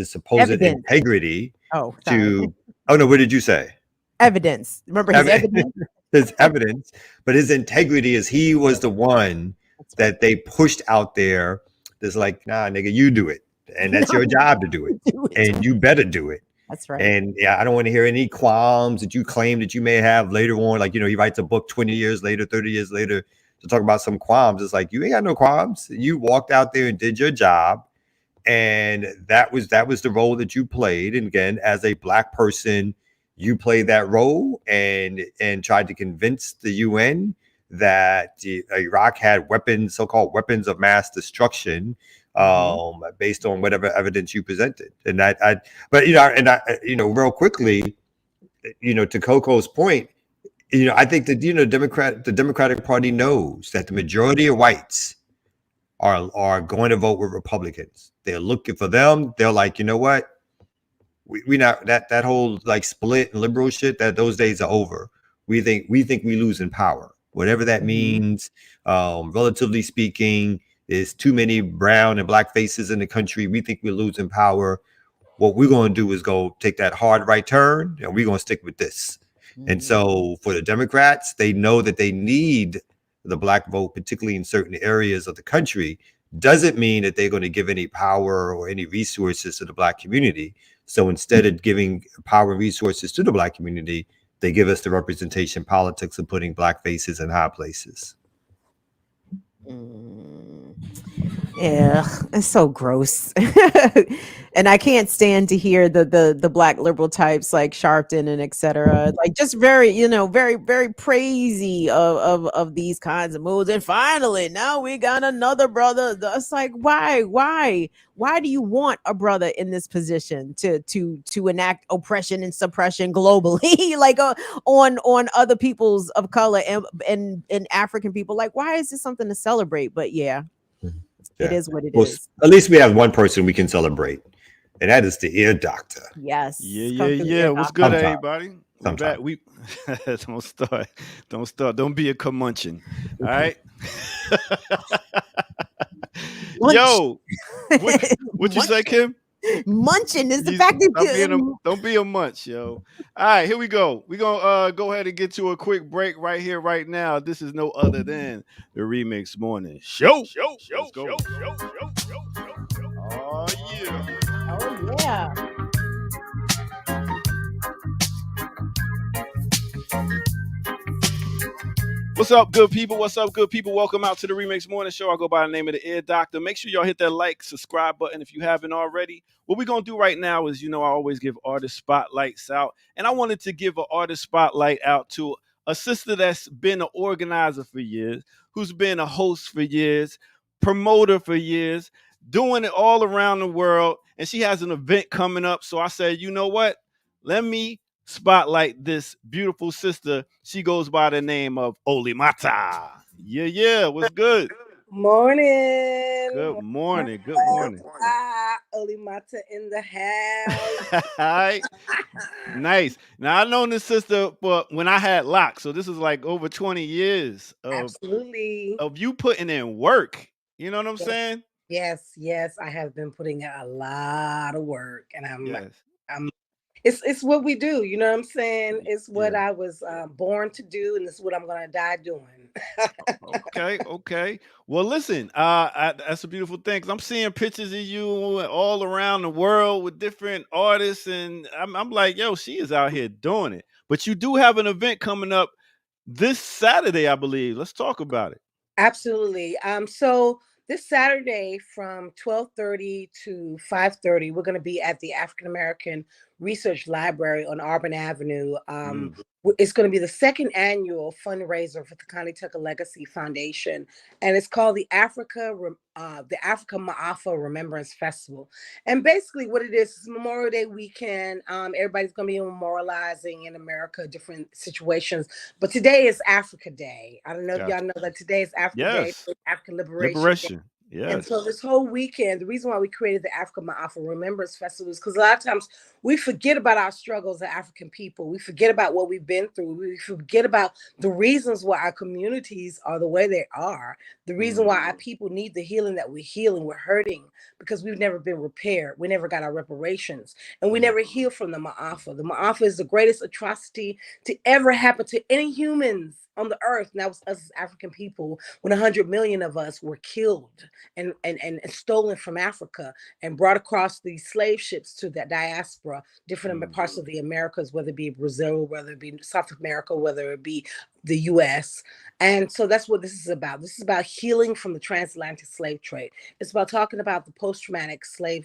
supposed integrity. Oh, sorry. No, what did you say? Evidence. Remember his evidence? His evidence, but his integrity is he was the one that they pushed out there. That's like, nah, nigga, you do it. And that's your job to do it. And you better do it. That's right. And I don't want to hear any qualms that you claim that you may have later on. He writes a book 20 years later, 30 years later to talk about some qualms. It's like, you ain't got no qualms. You walked out there and did your job. And that was the role that you played. And again, as a Black person, you played that role and tried to convince the UN that Iraq had weapons, so-called weapons of mass destruction, based on whatever evidence you presented. And real quickly, to Coco's point, I think that, the Democratic Party knows that the majority of whites are going to vote with Republicans. They're looking for them. They're like, you know what? We not that whole split and liberal shit, that those days are over. We think we lose in power, whatever that means. Relatively speaking, there's too many brown and Black faces in the country. We think we're losing power. What we're going to do is go take that hard right turn, and we're going to stick with this. And so for the Democrats, they know that they need the Black vote, particularly in certain areas of the country. Doesn't mean that they're going to give any power or any resources to the Black community. So instead of giving power and resources to the Black community, they give us the representation politics of putting Black faces in high places. Yeah, it's so gross. And I can't stand to hear the Black liberal types like Sharpton and etc. Just very, very, very praisey of these kinds of moves. And finally, now we got another brother. It's like, why do you want a brother in this position to enact oppression and suppression globally, on other peoples of color and African people? Why is this something to celebrate? But yeah. It is what it is. At least we have one person we can celebrate, and that is the ear doctor. Yes. Yeah. What's good, everybody? We don't start. Don't be a curmudgeon. All right. Yo, what you say, Kim? Munching is the fact that don't be a munch, yo. All right, here we go. We're gonna go ahead and get to a quick break right here, right now. This is no other than the Remix Morning Show. Let's go. Oh yeah. What's up, good people? Welcome out to the Remix Morning Show. I go by the name of the Ear Doctor. Make sure y'all hit that like, subscribe button if you haven't already. What we're going to do right now is, I always give artist spotlights out. And I wanted to give an artist spotlight out to a sister that's been an organizer for years, who's been a host for years, promoter for years, doing it all around the world. And she has an event coming up. So I said, you know what? Let me spotlight this beautiful sister. She goes by the name of Olimata. Yeah. What's good? Morning. Good morning. Olimata in the house. Right. Nice. Now I known this sister for when I had locks. So this is over 20 years of you putting in work. You know what I'm saying? Yes. I have been putting in a lot of work, and I'm it's what we do, you know what I'm saying? It's what I was born to do, and it's what I'm gonna die doing. Okay. Well, listen, that's a beautiful thing, because I'm seeing pictures of you all around the world with different artists, and I'm like, yo, she is out here doing it. But you do have an event coming up this Saturday, I believe. Let's talk about it. Absolutely. So this Saturday from 12:30 to 5:30, we're going to be at the African American Research Library on Auburn Avenue. It's going to be the second annual fundraiser for the Connie Tucker Legacy Foundation, and it's called the Africa Ma'afa Remembrance Festival. And basically, what it is Memorial Day weekend. Everybody's going to be memorializing in America different situations, but today is Africa Day. I don't know if y'all know that today is Africa Day, African Liberation Day. Yes. And so this whole weekend, the reason why we created the Africa Ma'afa Remembrance Festival is because a lot of times we forget about our struggles as African people. We forget about what we've been through. We forget about the reasons why our communities are the way they are. The reason why our people need the healing that we're healing. We're hurting because we've never been repaired. We never got our reparations. And we never healed from the Ma'afa. The Ma'afa is the greatest atrocity to ever happen to any humans on the earth. And that was us as African people when 100 million of us were killed and stolen from Africa and brought across these slave ships to the diaspora, different parts of the Americas, whether it be Brazil, whether it be South America, whether it be the US. And so that's what this is about. This is about healing from the transatlantic slave trade. It's about talking about the post-traumatic slavery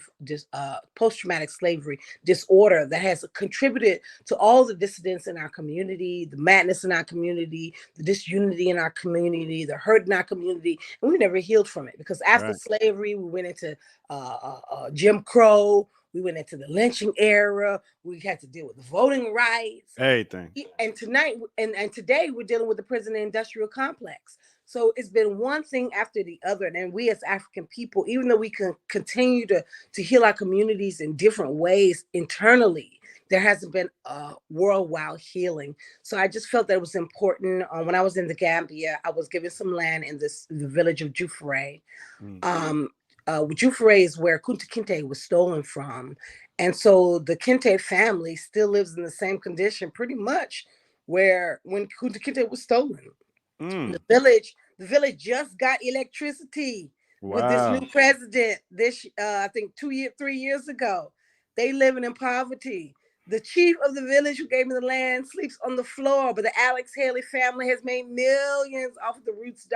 disorder that has contributed to all the dissidents in our community, the madness in our community, the disunity in our community, the hurt in our community, and we never healed from it because after slavery, we went into Jim Crow. We went into the lynching era. We had to deal with the voting rights. Everything. And tonight and today we're dealing with the prison industrial complex. So it's been one thing after the other. And we as African people, even though we can continue to heal our communities in different ways internally, there hasn't been a worldwide healing. So I just felt that it was important. When I was in the Gambia, I was given some land in the village of Jufure. Jufure is where Kunta Kinte was stolen from. And so the Kinte family still lives in the same condition pretty much where when Kunta Kinte was stolen. The village just got electricity with this new president. I think 3 years ago. They living in poverty. The chief of the village who gave me the land sleeps on the floor, but the Alex Haley family has made millions off of the Roots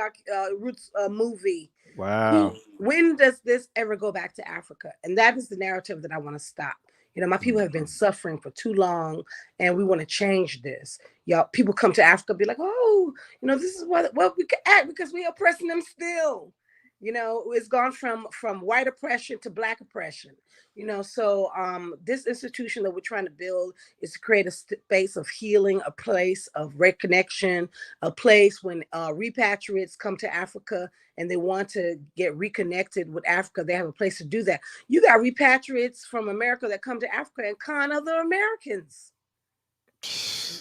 movie. Wow. When does this ever go back to Africa? And that is the narrative that I want to stop. You know, my people have been suffering for too long, and we want to change this. Y'all, people come to Africa, be like, oh, you know, this is what we can act because we oppressing them still. You know, it's gone from white oppression to Black oppression. You know, so this institution that we're trying to build is to create a space of healing, a place of reconnection, a place when repatriates come to Africa and they want to get reconnected with Africa, they have a place to do that. You got repatriates from America that come to Africa and con other Americans.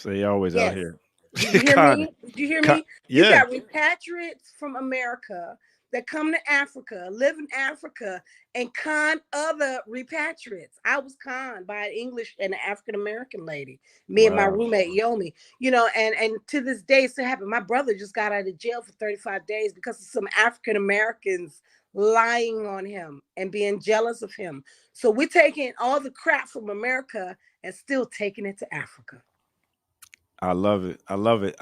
They always out here. Did you hear me? Did you hear me? Yeah. You got repatriates from America that come to Africa, live in Africa, and con other repatriates. I was conned by an English and an African-American lady, me and my roommate, Yomi, you know, and to this day, it still happened. My brother just got out of jail for 35 days because of some African-Americans lying on him and being jealous of him. So we're taking all the crap from America and still taking it to Africa. I love it. I love it.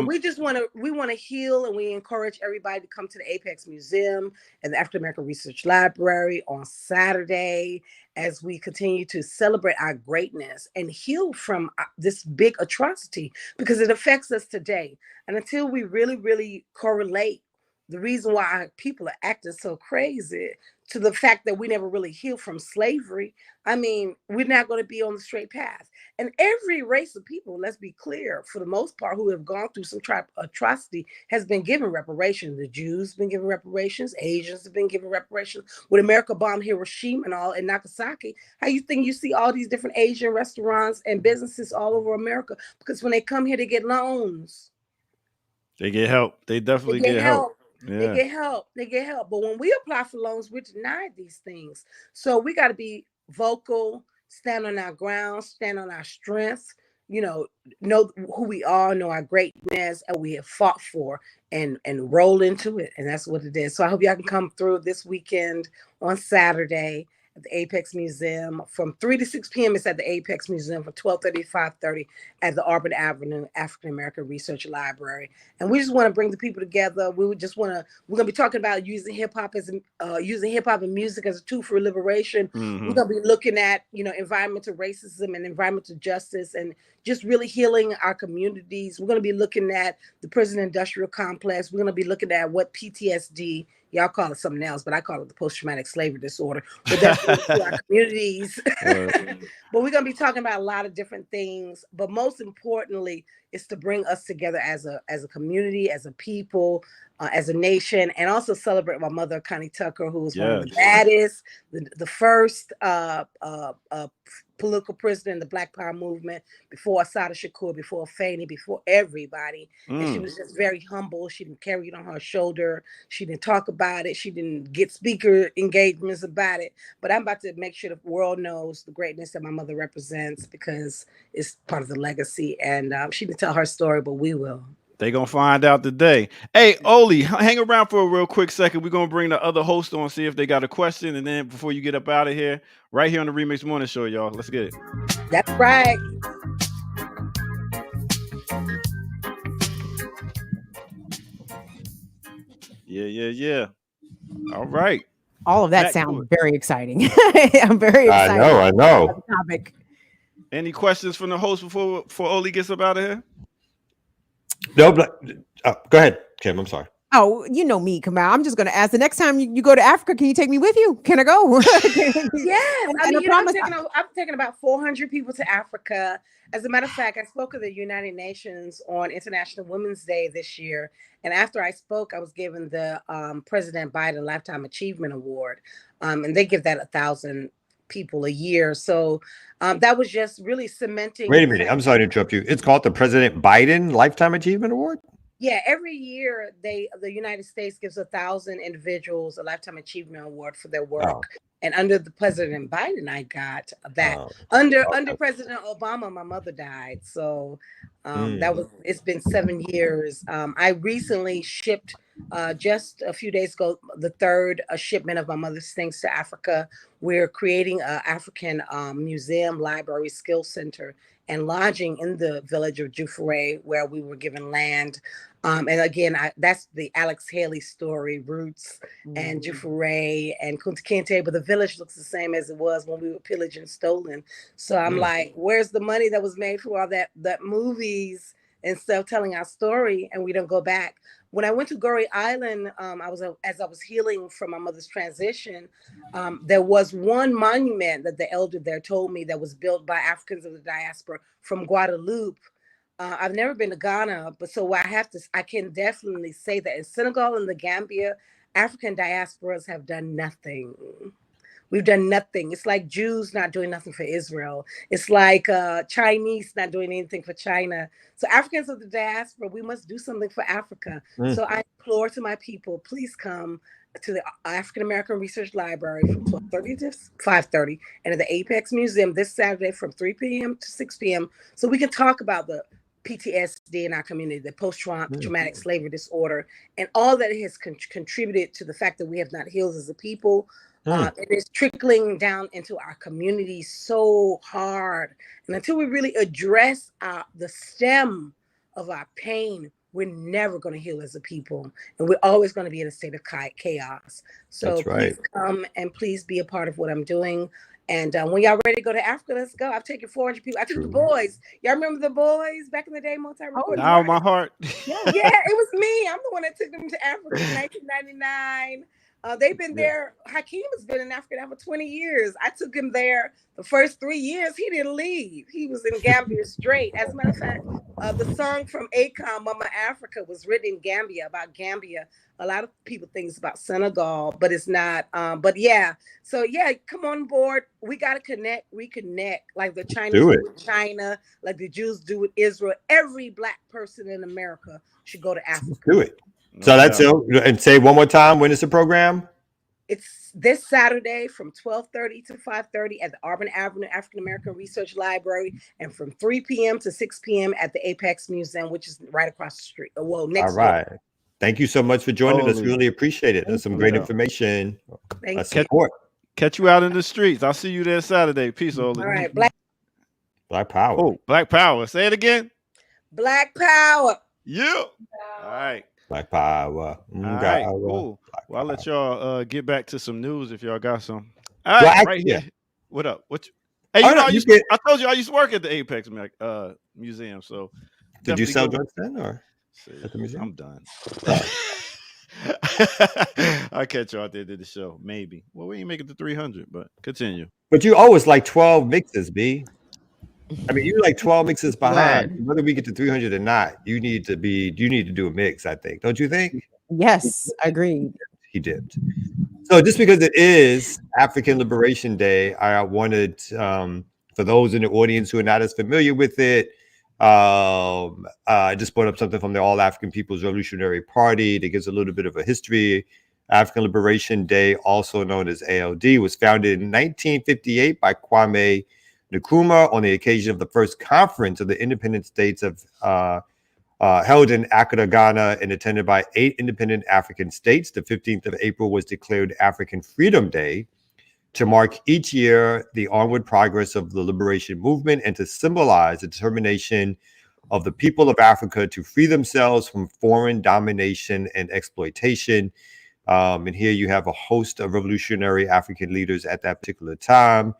We just want to heal, and we encourage everybody to come to the Apex Museum and the African American Research Library on Saturday as we continue to celebrate our greatness and heal from this big atrocity because it affects us today. And until we really, really correlate the reason why our people are acting so crazy to the fact that we never really healed from slavery, I mean, we're not going to be on the straight path. And every race of people, let's be clear, for the most part, who have gone through some type of atrocity has been given reparations. The Jews have been given reparations. Asians have been given reparations. When America bombed Hiroshima and all in Nagasaki, how you think you see all these different Asian restaurants and businesses all over America? Because when they come here to get loans, they get help. They definitely get help. Yeah. They get help. But when we apply for loans, we're denied these things. So we got to be vocal, stand on our ground, stand on our strength, you know who we are, know our greatness, and we have fought for and roll into it. And that's what it is. So I hope y'all can come through this weekend on Saturday. at the Apex Museum. From 3 to 6 p.m. it's at the Apex Museum. From 12:30 to 5:30 at the Auburn Avenue African American Research Library. And we just want to bring the people together. We're going to be talking about using hip hop and music as a tool for liberation. We're going to be looking at, environmental racism and environmental justice and just really healing our communities. We're going to be looking at the prison industrial complex. We're going to be looking at what PTSD, y'all call it something else, but I call it the post-traumatic slavery disorder. But that's to our communities. But we're going to be talking about a lot of different things. But most importantly, is to bring us together as a community, as a people, as a nation, and also celebrate my mother, Connie Tucker, who was one of the baddest, the first political prisoner in the Black Power movement, before Assata Shakur, before Fannie, before everybody. And she was just very humble. She didn't carry it on her shoulder. She didn't talk about it. She didn't get speaker engagements about it. But I'm about to make sure the world knows the greatness that my mother represents, because it's part of the legacy. And she didn't tell her story, but we will. They gonna find out today. Hey, Oli, hang around for a real quick second. We're gonna bring the other host on, see if they got a question, and then before you get up out of here, right here on the Remix Morning Show, y'all. Let's get it. That's right. Yeah. All right. All of that sounds very exciting. I'm very excited. I know. About the topic. Any questions from the host before Oli gets up out of here? No, but go ahead, Kim. I'm sorry. Oh, you know me, Kamal. I'm just going to ask. The next time you go to Africa, can you take me with you? Can I go? Yes. I'm taking about 400 people to Africa. As a matter of fact, I spoke at the United Nations on International Women's Day this year. And after I spoke, I was given the President Biden Lifetime Achievement Award. And they give that 1,000 people a year. So that was just really cementing. Wait a minute. I'm sorry to interrupt you. It's called the President Biden Lifetime Achievement Award? Yeah, every year the United States gives 1,000 individuals a Lifetime Achievement Award for their work. Oh. And under the President Biden, I got that. Under President Obama, my mother died. So it's been 7 years. I recently shipped just a few days ago the third shipment of my mother's things to Africa. We're creating an African museum, library, skill center, and lodging in the village of Jufure, where we were given land. And again, that's the Alex Haley story, roots and Jufure and Kunta Kinte, but the village looks the same as it was when we were pillaged and stolen. So I'm like, where's the money that was made for all that movies and stuff telling our story, and we don't go back? When I went to Goree Island, as I was healing from my mother's transition, there was one monument that the elder there told me that was built by Africans of the diaspora from Guadeloupe. I've never been to Ghana, but so I can definitely say that in Senegal and the Gambia, African diasporas have done nothing. We've done nothing. It's like Jews not doing nothing for Israel. It's like Chinese not doing anything for China. So Africans of the diaspora, we must do something for Africa. So I implore to my people, please come to the African American Research Library from 12:30 to 5:30 and at the Apex Museum this Saturday from 3 p.m. to 6 p.m. so we can talk about the PTSD in our community, the post-traumatic slavery disorder, and all that it has contributed to the fact that we have not healed as a people. It is trickling down into our community so hard. And until we really address the stem of our pain, we're never going to heal as a people. And we're always going to be in a state of chaos. So please come and please be a part of what I'm doing. And when y'all ready to go to Africa, let's go. I've taken 400 people. I took the boys. Y'all remember the boys back in the day? Now my heart. Yeah, it was me. I'm the one that took them to Africa in 1999. They've been there. Hakeem has been in Africa now for 20 years. I took him there the first 3 years. He didn't leave. He was in Gambia straight. As a matter of fact, the song from Akon, Mama Africa, was written in Gambia, about Gambia. A lot of people think it's about Senegal, but it's not. But yeah. So yeah, come on board. We got to reconnect like the Chinese do with China, like the Jews do with Israel. Every Black person in America should go to Africa. Do it. So that's it. And say one more time, when is the program? It's this Saturday from 12:30 to 5:30 at the Auburn Avenue African American Research Library, and from 3 p.m. to 6 p.m. at the Apex Museum, which is right across the street. Well, next. All right. Thank you so much for joining us. Really appreciate it. That's some great information. Thank you. Support. Catch you out in the streets. I'll see you there Saturday. Peace, Oli. All right, Black Power. Oh, Black Power. Say it again. Black Power. Yeah. All right. Black Power. All right. Cool. Well, I'll let y'all get back to some news if y'all got some. All right, right here. What up? Hey, you know, I told you I used to work at the Apex Museum. So did you sell drugs then, or at the museum? I'm done. I'll catch you out there to the show. Maybe. Well, we ain't make it to 300, but continue. But you always like 12 mixes, B. I mean, you like 12 mixes behind. Right. Whether we get to 300 or not, you need to do a mix, I think. Don't you think? Yes, agreed. He did. So just because it is African Liberation Day, I wanted, for those in the audience who are not as familiar with it, I just brought up something from the All African People's Revolutionary Party that gives a little bit of a history. African Liberation Day, also known as ALD, was founded in 1958 by Kwame Nkrumah on the occasion of the first conference of the independent states of held in Accra, Ghana, and attended by 8 independent African states. The 15th of April was declared African Freedom Day to mark each year the onward progress of the liberation movement and to symbolize the determination of the people of Africa to free themselves from foreign domination and exploitation. And here you have a host of revolutionary African leaders at that particular time.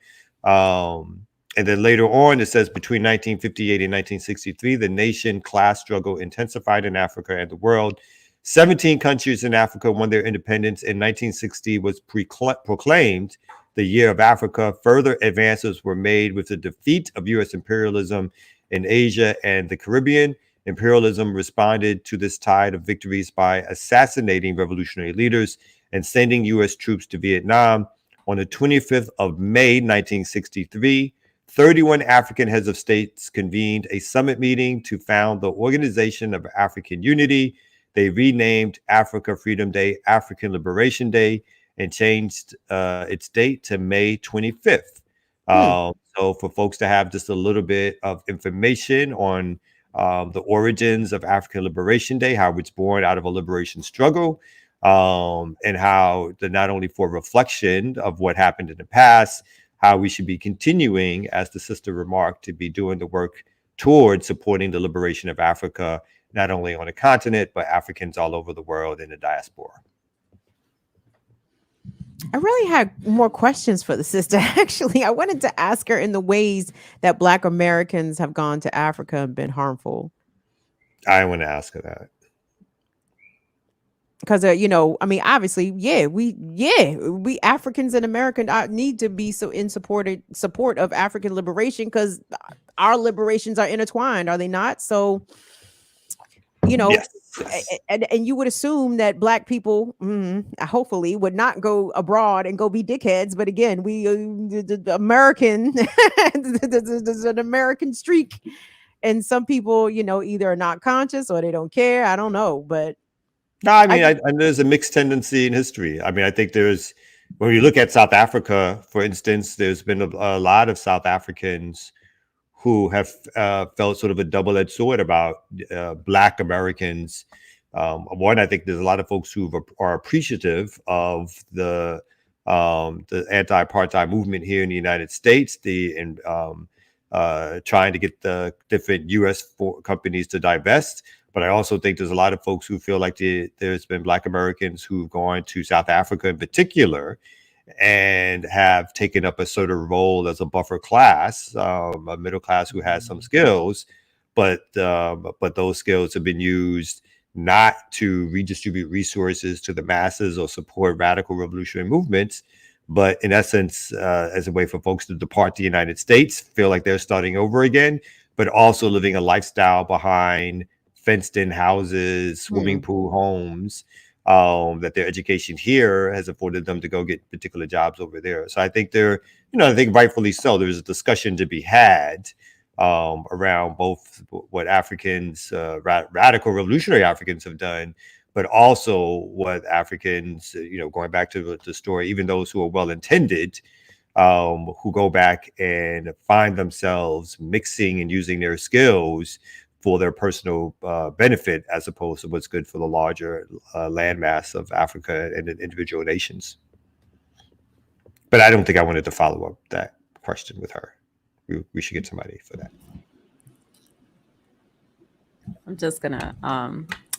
And then later on, it says between 1958 and 1963, the nation class struggle intensified in Africa and the world. 17 countries in Africa won their independence. In 1960 was proclaimed the Year of Africa. Further advances were made with the defeat of U.S. imperialism in Asia and the Caribbean. Imperialism responded to this tide of victories by assassinating revolutionary leaders and sending U.S. troops to Vietnam. On the 25th of May, 1963, 31 African heads of states convened a summit meeting to found the Organization of African Unity. They renamed Africa Freedom Day, African Liberation Day, and changed its date to May 25th. So for folks to have just a little bit of information on the origins of African Liberation Day, how it's born out of a liberation struggle, and how not only for reflection of what happened in the past, how we should be continuing, as the sister remarked, to be doing the work towards supporting the liberation of Africa, not only on the continent, but Africans all over the world in the diaspora. I really had more questions for the sister. Actually, I wanted to ask her in the ways that Black Americans have gone to Africa and been harmful. I want to ask her that. Because, I mean, obviously, we Africans in America need to be so in support of African liberation, because our liberations are intertwined, are they not? So, yes. And you would assume that Black people, hopefully, would not go abroad and go be dickheads. But again, the American, there's an American streak, and some people, either are not conscious or they don't care. I don't know, but. No, I mean, there's a mixed tendency in history. I mean, I think when you look at South Africa, for instance, there's been a lot of South Africans who have felt sort of a double-edged sword about Black Americans. One, I think there's a lot of folks who are appreciative of the anti-apartheid movement here in the United States, trying to get the different U.S. companies to divest. But I also think there's a lot of folks who feel like there's been Black Americans who've gone to South Africa in particular and have taken up a sort of role as a buffer class, a middle class who has some skills, but those skills have been used not to redistribute resources to the masses or support radical revolutionary movements, but in essence, as a way for folks to depart the United States, feel like they're starting over again, but also living a lifestyle behind fenced-in houses, swimming pool homes, that their education here has afforded them to go get particular jobs over there. So I think I think rightfully so, there's a discussion to be had around both what Africans, radical revolutionary Africans have done, but also what Africans, going back to the story, even those who are well-intended, who go back and find themselves mixing and using their skills for their personal benefit, as opposed to what's good for the larger landmass of Africa and individual nations. But I don't think I wanted to follow up that question with her. We should get somebody for that. I'm just gonna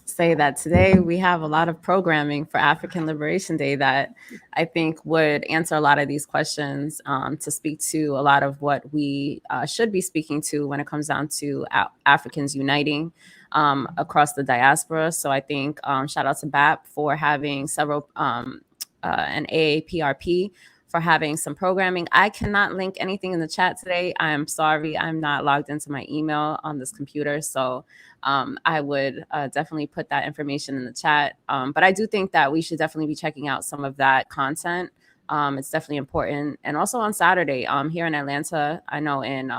say that today we have a lot of programming for African Liberation Day that I think would answer a lot of these questions, to speak to a lot of what we should be speaking to when it comes down to Africans uniting across the diaspora. So I think shout out to BAP for having several and AAPRP for having some programming. I cannot link anything in the chat today. I'm sorry, I'm not logged into my email on this computer. So I would definitely put that information in the chat. But I do think that we should definitely be checking out some of that content. It's definitely important. And also on Saturday, here in Atlanta, I know in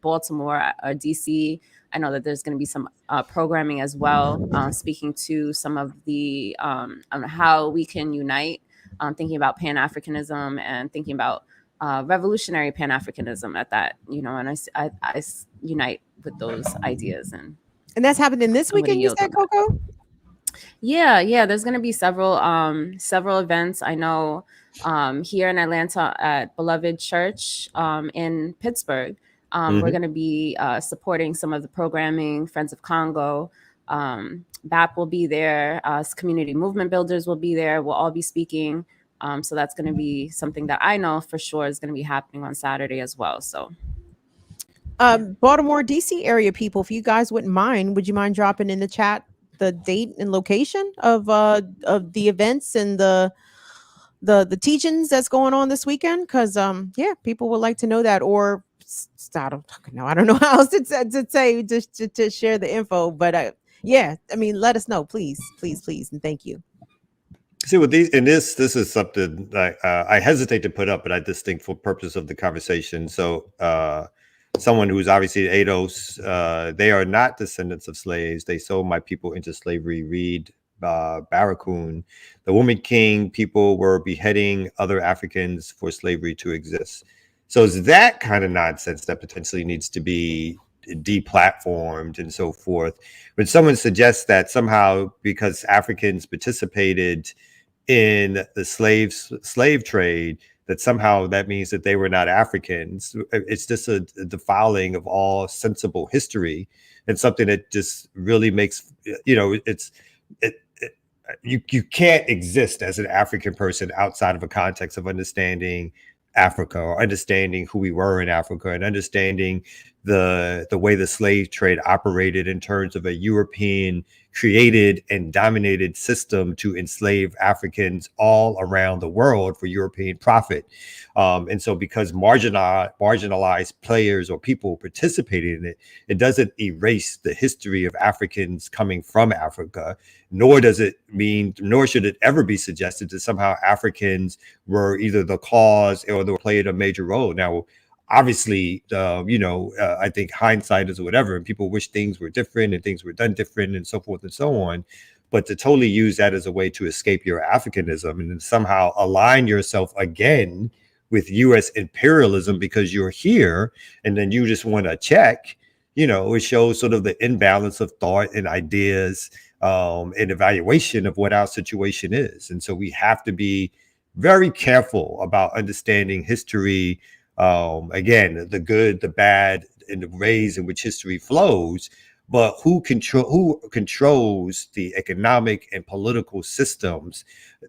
Baltimore or DC, I know that there's going to be some programming as well, speaking to some of the on how we can unite, thinking about Pan-Africanism and thinking about revolutionary Pan-Africanism at that, and I unite with those ideas. And that's happening this weekend, you said, Coco? Yeah. There's going to be several events. I know here in Atlanta at Beloved Church in Pittsburgh, we're going to be supporting some of the programming. Friends of Congo, BAP will be there. Community movement builders will be there. We'll all be speaking. So that's going to be something that I know for sure is going to be happening on Saturday as well. So. Baltimore, DC area people, if you guys wouldn't mind, would you mind dropping in the chat the date and location of the events and the teachings that's going on this weekend? Because people would like to know that, or I don't know how else to say to share the info, but I mean, let us know, please, and thank you. See, with these, and this is something that I hesitate to put up, but I just think for purpose of the conversation. So someone who's obviously ADOS, they are not descendants of slaves. They sold my people into slavery. Read Barracoon. The Woman King people were beheading other Africans for slavery to exist. So it's that kind of nonsense that potentially needs to be deplatformed and so forth. When someone suggests that somehow because Africans participated in the slave trade, that somehow that means that they were not Africans, it's just a defiling of all sensible history, and something that just really makes, you can't exist as an African person outside of a context of understanding Africa, or understanding who we were in Africa, and understanding the way the slave trade operated in terms of a European created and dominated system to enslave Africans all around the world for European profit. And so because marginalized players or people participated in it, it doesn't erase the history of Africans coming from Africa, nor should it ever be suggested that somehow Africans were either the cause or they played a major role. Now, obviously, I think hindsight is whatever, and people wish things were different and things were done different and so forth and so on. But to totally use that as a way to escape your Africanism and then somehow align yourself again with U.S. imperialism because you're here, and then you just want to check, it shows sort of the imbalance of thought and ideas and evaluation of what our situation is. And so we have to be very careful about understanding history. Again, the good, the bad, and the ways in which history flows, but who controls the economic and political systems?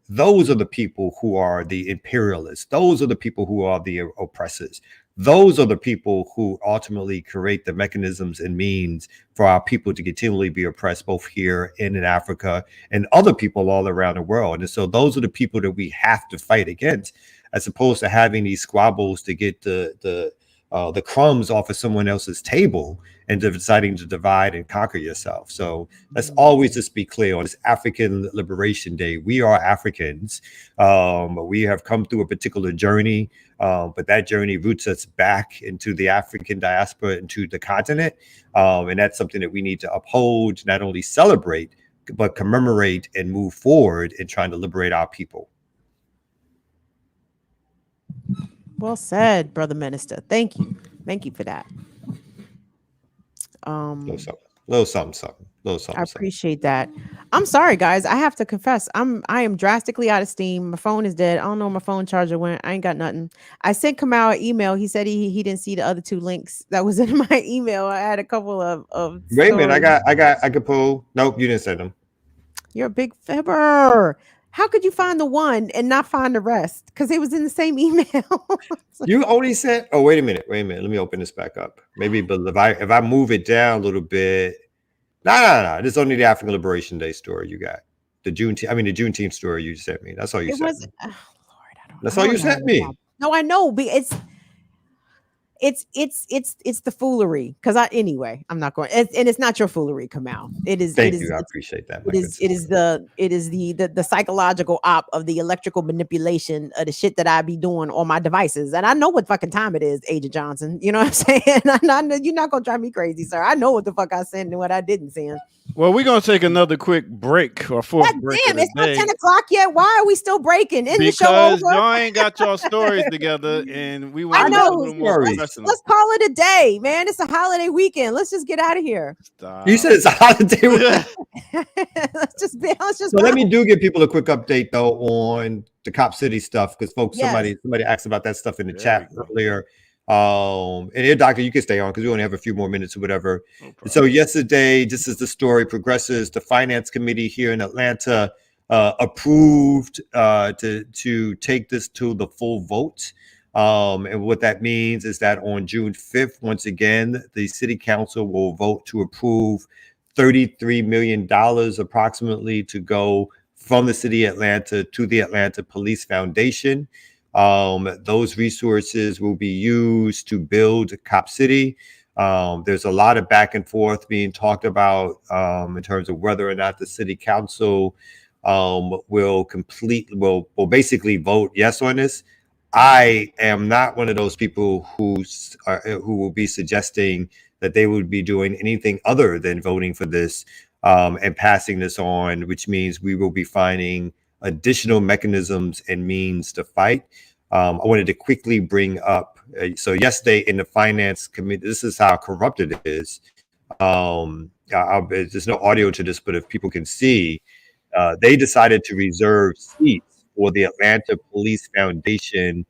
Those are the people who are the imperialists. Those are the people who are the oppressors. Those are the people who ultimately create the mechanisms and means for our people to continually be oppressed, both here and in Africa and other people all around the world. And so those are the people that we have to fight against, as opposed to having these squabbles to get the crumbs off of someone else's table and deciding to divide and conquer yourself. So let's always just be clear on this African Liberation Day. We are Africans. We have come through a particular journey, but that journey roots us back into the African diaspora, into the continent. And that's something that we need to uphold, not only celebrate, but commemorate and move forward in trying to liberate our people. Well said, Brother Minister. Thank you for that. Little something. Little I something. appreciate that. I'm sorry, guys. I have to confess, I am drastically out of steam. My phone is dead. I don't know where my phone charger went. I ain't got nothing. I sent Kamal an email. He said he didn't see the other two links that was in my email. I had a couple of Wait a minute. stories. I could pull. Nope, you didn't send them. You're a big fibber. How could you find the one and not find the rest? Because it was in the same email. You only sent. Oh, wait a minute. Let me open this back up. Maybe, but if I move it down a little bit. No. This is only the African Liberation Day story you got. The Juneteenth story you sent me. That's all you It sent was. me. Oh, Lord, I don't. That's I all don't you know. sent me. No, I know, but it's the foolery. Because I'm not going. And it's not your foolery, Kamal. It is. Thank you. I appreciate that. It is the psychological op of the electrical manipulation of the shit that I be doing on my devices. And I know what fucking time it is, Agent Johnson. You know what I'm saying? I know you're not gonna drive me crazy, sir. I know what the fuck I sent and what I didn't send. Well, we're gonna take another quick break or fourth God break. damn, it's not 10 o'clock yet. Why are we still breaking? Isn't the show Because over? y'all ain't got your stories together, and we want I to be know. a little more professional. Let's call it a day, man. It's a holiday weekend. Let's just get out of here. Stop. You said it's a holiday weekend. let's just So let me give people a quick update though on the Cop City stuff, because folks, Yes. somebody asked about that stuff in the chat earlier. And here, Doctor, you can stay on because we only have a few more minutes or whatever. So yesterday, this is the story progresses. The Finance Committee here in Atlanta approved to take this to the full vote. And what that means is that on June 5th, once again, the City Council will vote to approve $33 million approximately to go from the City of Atlanta to the Atlanta Police Foundation. Those resources will be used to build Cop City. There's a lot of back and forth being talked about in terms of whether or not the City Council will basically vote yes on this. I am not one of those people who will be suggesting that they would be doing anything other than voting for this and passing this on, which means we will be finding additional mechanisms and means to fight. I wanted to quickly bring up, so yesterday in the Finance Committee, this is how corrupted it is. There's no audio to this, but if people can see, they decided to reserve seats for the Atlanta Police Foundation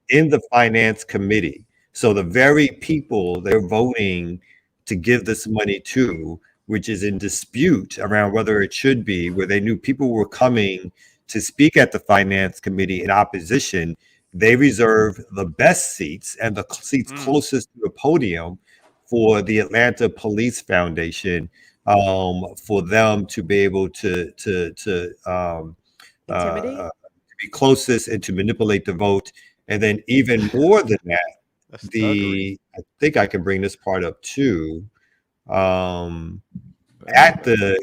in the Finance Committee. So the very people they're voting to give this money to, which is in dispute around whether it should be, where they knew people were coming to speak at the Finance Committee in opposition, they reserve the best seats and the seats closest to the podium for the Atlanta Police Foundation, for them to be able to be closest and to manipulate the vote. And then even more than that, I think I can bring this part up too. At the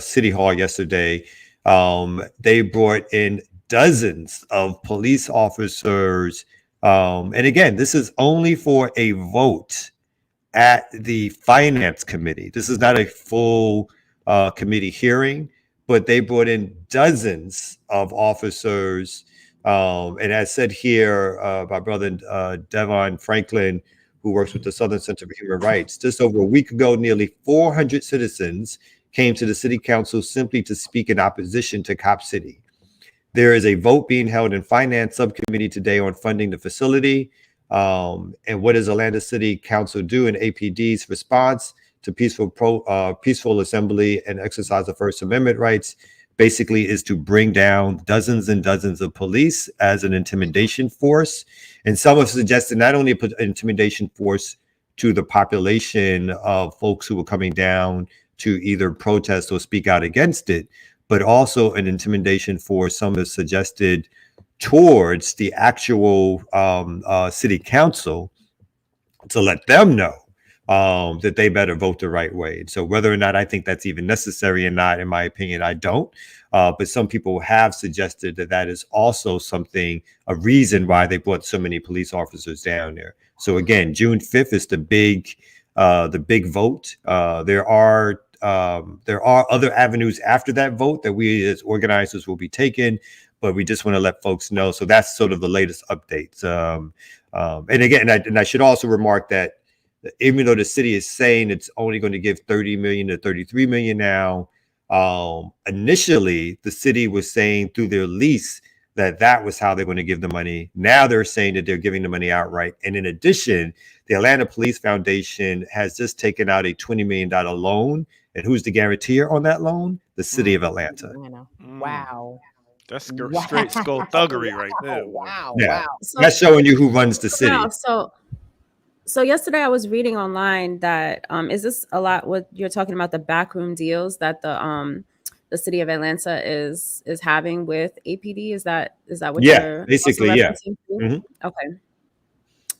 City Hall yesterday, they brought in dozens of police officers. And again, this is only for a vote at the Finance Committee. This is not a full committee hearing, but they brought in dozens of officers. And as said here, my brother Devon Franklin, who works with the Southern Center for Human Rights, just over a week ago, nearly 400 citizens came to the City Council simply to speak in opposition to Cop City. There is a vote being held in Finance Subcommittee today on funding the facility. And what does Atlanta City Council do in APD's response to peaceful assembly and exercise of First Amendment rights? Basically is to bring down dozens and dozens of police as an intimidation force. And some have suggested not only an intimidation force to the population of folks who were coming down to either protest or speak out against it, but also an intimidation force, some have suggested, towards the actual City Council to let them know that they better vote the right way. And so whether or not I think that's even necessary or not, in my opinion, I don't. But some people have suggested that that is also a reason why they brought so many police officers down there. So again, June 5th is the big vote. There are other avenues after that vote that we as organizers will be taking, but we just want to let folks know. So that's sort of the latest updates. And again, I should also remark that even though the city is saying it's only going to give 30 million to 33 million now, initially the city was saying through their lease that was how they're going to give the money. Now they're saying that they're giving the money outright. And in addition, the Atlanta Police Foundation has just taken out a $20 million loan. And who's the guarantor on that loan? The city of Atlanta. Wow. That's straight skullduggery right there. Wow. Yeah. Wow. So, That's showing you who runs the city. wow, so yesterday I was reading online that is this a lot what you're talking about, the backroom deals that the city of Atlanta is having with APD? Is that what Yeah, you're basically, also yeah. referencing to? Mhm. Okay.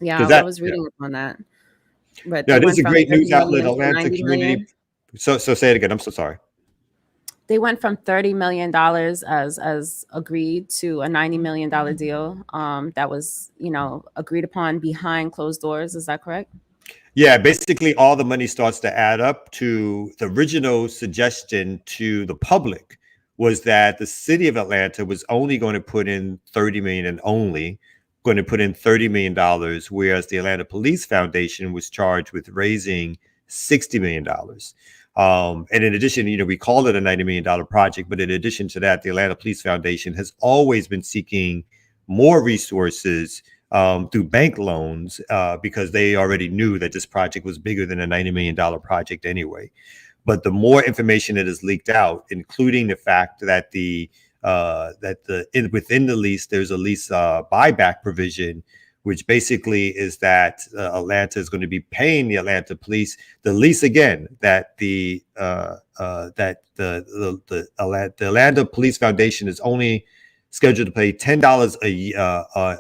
Yeah, 'Cause I that- was reading up on that. But Yeah, they this went is a from great 30 news outlet, million to Atlanta 90 community. million. So say it again. I'm so sorry. They went from $30 million as agreed to a $90 million deal that was, agreed upon behind closed doors. Is that correct? Yeah, basically all the money starts to add up to the original suggestion to the public was that the city of Atlanta was only going to put in 30 million and only going to put in $30 million, whereas the Atlanta Police Foundation was charged with raising $60 million. And in addition, we call it a $90 million project, but in addition to that, the Atlanta Police Foundation has always been seeking more resources through bank loans because they already knew that this project was bigger than a $90 million project anyway. But the more information that is leaked out, including the fact that within the lease, there's a lease buyback provision, which basically is that Atlanta is going to be paying the Atlanta police the lease again that the Atlanta Police Foundation is only scheduled to pay $10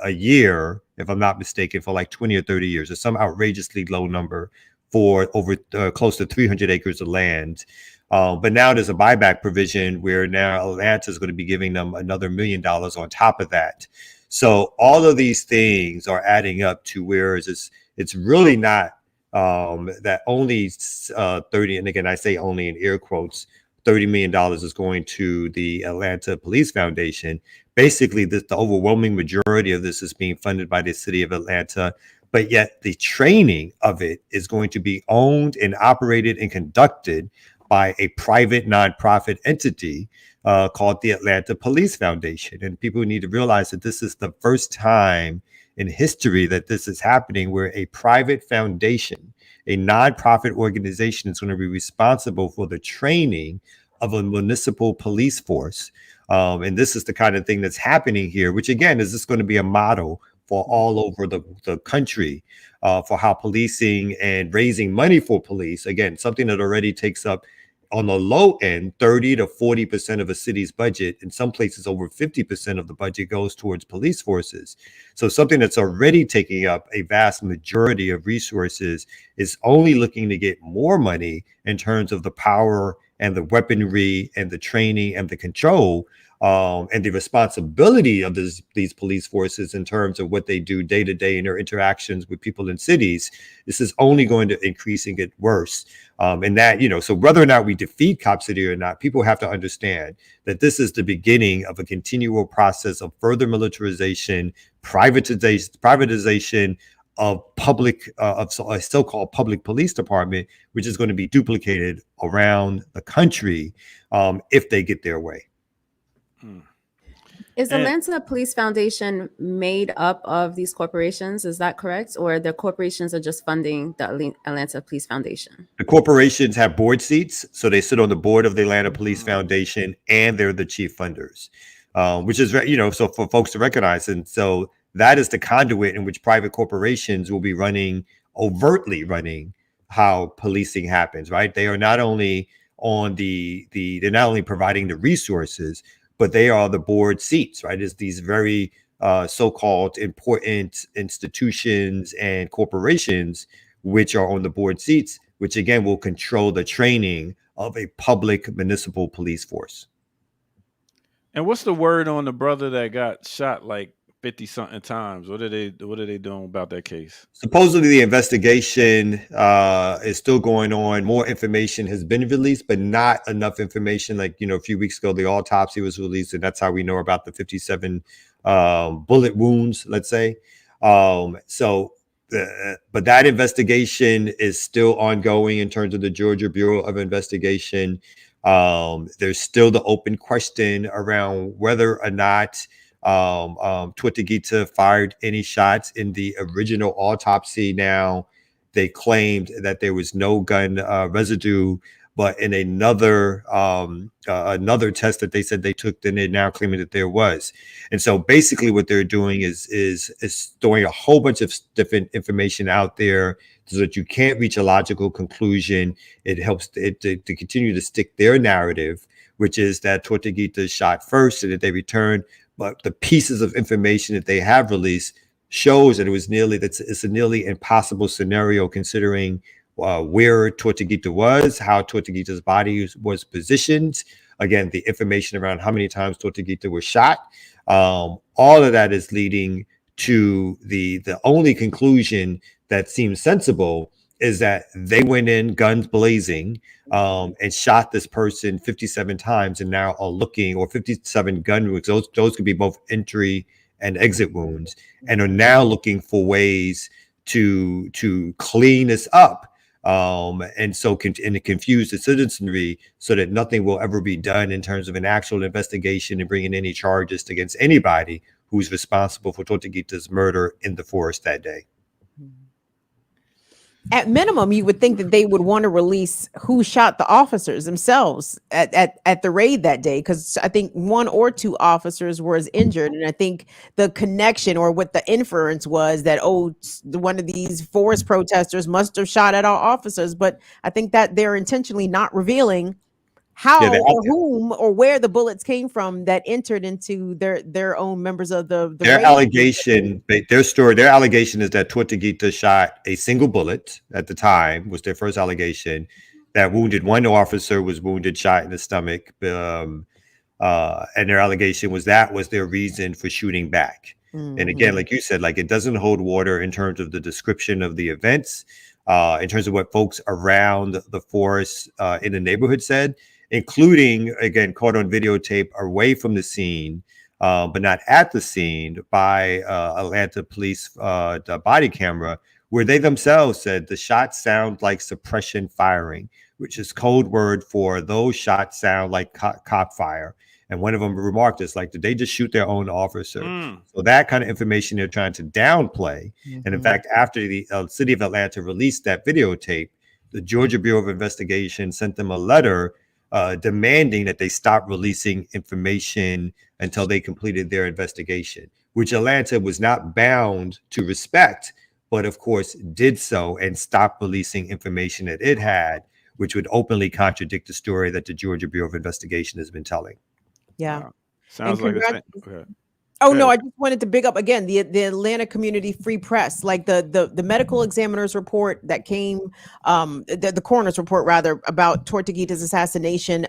a year, if I'm not mistaken, for like 20 or 30 years, or some outrageously low number for over close to 300 acres of land. But now there's a buyback provision where now Atlanta is going to be giving them another $1 million on top of that. So all of these things are adding up to where it's really not that only 30, and again, I say only in air quotes, $30 million is going to the Atlanta Police Foundation. Basically, the overwhelming majority of this is being funded by the city of Atlanta, but yet the training of it is going to be owned and operated and conducted by a private nonprofit entity called the Atlanta Police Foundation. And people need to realize that this is the first time in history that this is happening, where a private foundation, a nonprofit organization, is going to be responsible for the training of a municipal police force. And this is the kind of thing that's happening here, which again is just going to be a model for all over the country for how policing and raising money for police, again, something that already takes up on the low end 30 to 40% of a city's budget. In some places, over 50% of the budget goes towards police forces. So something that's already taking up a vast majority of resources is only looking to get more money in terms of the power and the weaponry and the training and the control and the responsibility of these police forces in terms of what they do day to day in their interactions with people in cities. This is only going to increase and get worse. And that, so whether or not we defeat Cop City or not, people have to understand that this is the beginning of a continual process of further militarization, privatization of public, of a so-called public police department, which is going to be duplicated around the country if they get their way. Is Atlanta Police Foundation made up of these corporations? Is that correct? Or the corporations are just funding the Atlanta Police Foundation? The corporations have board seats, so they sit on the board of the Atlanta Police Foundation, and they're the chief funders, which is, so for folks to recognize. And so that is the conduit in which private corporations will be overtly running how policing happens, right? They are not only on they're not only providing the resources, but they are the board seats, right? It's these very so-called important institutions and corporations which are on the board seats, which again will control the training of a public municipal police force. And what's the word on the brother that got shot like 50 something times? What are they doing about that case? Supposedly the investigation is still going on. More information has been released, but not enough information. Like, a few weeks ago, the autopsy was released, and that's how we know about the 57 bullet wounds, let's say. So but that investigation is still ongoing in terms of the Georgia Bureau of Investigation. There's still the open question around whether or not Tortuguita fired any shots in the original autopsy. Now, they claimed that there was no gun residue, but in another test that they said they took, then they're now claiming that there was. And so basically what they're doing is throwing a whole bunch of different information out there so that you can't reach a logical conclusion. It helps to continue to stick their narrative, which is that Tortuguita shot first and that they returned. But the pieces of information that they have released shows that it's a nearly impossible scenario, considering where Tortuguita was, how Tortuguita's body was positioned. Again, the information around how many times Tortuguita was shot. All of that is leading to the only conclusion that seems sensible is that they went in guns blazing and shot this person 57 times and now are looking, or 57 gun wounds. Those could be both entry and exit wounds, and are now looking for ways to clean this up. And to confuse the citizenry so that nothing will ever be done in terms of an actual investigation and bringing any charges against anybody who's responsible for Tortuguita's murder in the forest that day. At minimum, you would think that they would want to release who shot the officers themselves at the raid that day, because I think one or two officers was injured, and I think the connection or what the inference was that one of these forest protesters must have shot at our officers. But I think that they're intentionally not revealing how or whom or where the bullets came from that entered into their own members of the their allegation. Their allegation is that Tortuguita shot a single bullet at the time, was their first allegation, that wounded one officer, was wounded, shot in the stomach, and their allegation was that was their reason for shooting back. And again, like you said, like, it doesn't hold water in terms of the description of the events, in terms of what folks around the forest in the neighborhood said, including, again, caught on videotape away from the scene, but not at the scene, by Atlanta police the body camera, where they themselves said the shots sound like suppression firing, which is code word for those shots sound like cop fire. And one of them remarked, it's like, did they just shoot their own officer? So that kind of information they're trying to downplay. And in fact, after the city of Atlanta released that videotape, the Georgia Bureau of Investigation sent them a letter demanding that they stop releasing information until they completed their investigation, which Atlanta was not bound to respect, but of course did so and stopped releasing information that it had, which would openly contradict the story that the Georgia Bureau of Investigation has been telling. Yeah. Wow. Sounds like a Oh no, I just wanted to big up again the Atlanta Community Free Press, like the medical examiner's report that came, the coroner's report rather, about Tortuguita's assassination.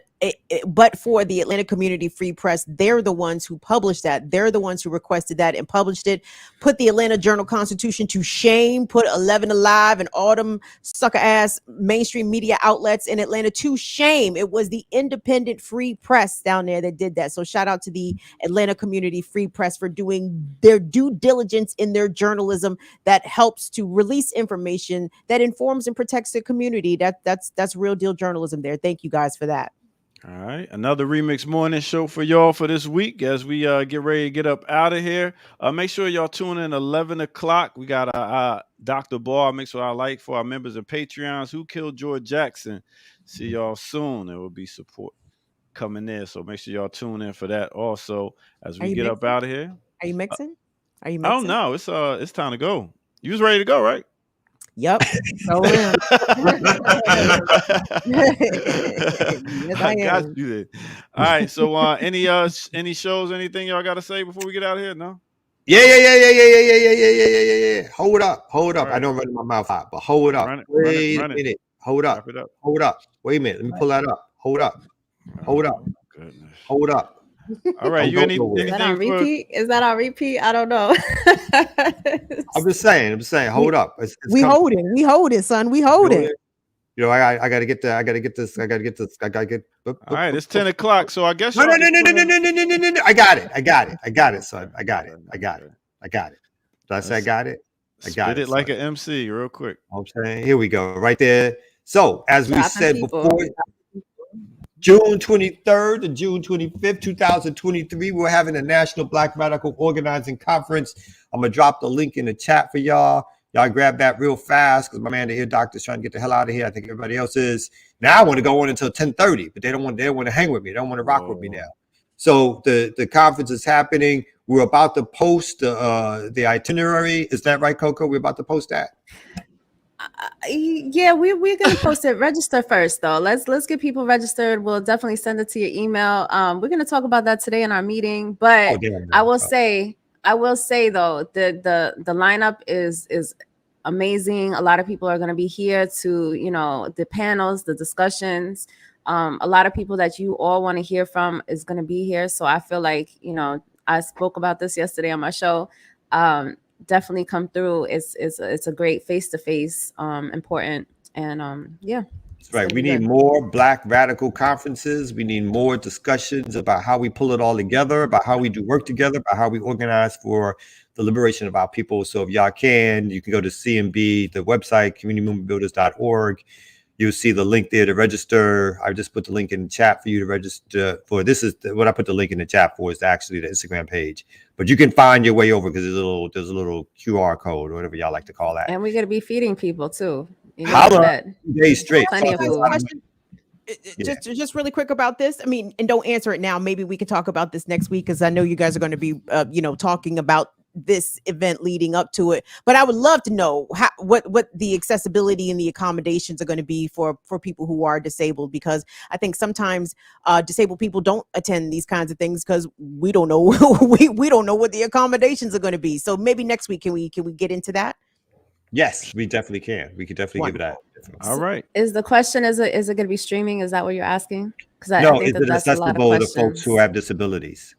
But for the Atlanta Community Free Press, they're the ones who published that. They're the ones who requested that and published it. Put the Atlanta Journal-Constitution to shame. Put 11 Alive and all them sucker ass mainstream media outlets in Atlanta to shame. It was the independent free press down there that did that. So shout out to the Atlanta Community Free Press for doing their due diligence in their journalism that helps to release information that informs and protects the community. That's real deal journalism there. Thank you guys for that. All right, another Remix Morning show for y'all for this week as we get ready to get up out of here. Make sure y'all tune in 11 o'clock. We got Dr. Ball. Make sure I like for our members of Patreons. Who Killed George Jackson? See y'all soon. There will be support coming in, so make sure y'all tune in for that also as we get up out of here. Are you mixing? Are you mixing? Oh no, it's time to go. You was ready to go, right? Yep. So yes, I got you there. All right. So any shows, anything y'all gotta say before we get out of here? No? Yeah. Hold up. Right. I don't run my mouth out, but hold up. Wait a minute. Hold up. Wait a minute. Let me pull that up. Hold up. Goodness. Hold up. All right, you anything? Is that on repeat? Is that on repeat? I don't know. I'm just saying. Hold up. We hold it, son. We hold it. You know, I gotta get this. All right, it's 10 o'clock. So I guess no. I got it, son. I got it. Did I say I got it? I got Spit it son. like an MC real quick. I'm saying, here we go, right there. So, as we Dropping said people. before, June 23rd to June 25th, 2023, we're having a National Black Radical Organizing Conference. I'm going to drop the link in the chat for y'all. Y'all grab that real fast because my man, the ear doctor, is trying to get the hell out of here. I think everybody else is. Now I want to go on until 10:30, but they don't want to hang with me. They don't want to rock with me now. So the conference is happening. We're about to post the itinerary. Is that right, Coco? We're about to post that. Yeah, we're gonna post it. Register first, though. Let's get people registered. We'll definitely send it to your email. We're gonna talk about that today in our meeting. But I will say though, the lineup is amazing. A lot of people are gonna be here to, you know, the panels, the discussions. A lot of people that you all want to hear from is gonna be here. So I feel like, you know, I spoke about this yesterday on my show. Definitely come through. It's a great face-to-face, important, and yeah. That's right. We need more Black radical conferences. We need more discussions about how we pull it all together, about how we do work together, about how we organize for the liberation of our people. So if y'all can, you can go to CMB, the website, communitymovementbuilders.org. You'll see the link there to register. I just put the link in the chat for you to register for. This is what I put the link in the chat for, is actually the Instagram page. But you can find your way over because there's a little QR code or whatever y'all like to call that. And we're gonna be feeding people too. You know, Holla, days straight. Plenty of food. Just really quick about this. I mean, and don't answer it now. Maybe we can talk about this next week because I know you guys are going to be, talking about this event leading up to it. But I would love to know what the accessibility and the accommodations are going to be for people who are disabled, because I think sometimes disabled people don't attend these kinds of things because we don't know we don't know what the accommodations are going to be. So maybe next week can we get into that? Yes, we definitely can. We could definitely give it that. All right. Is the question, is it going to be streaming? Is that what you're asking? Because I No, think is it that's a lot of accessible to questions. folks who have disabilities?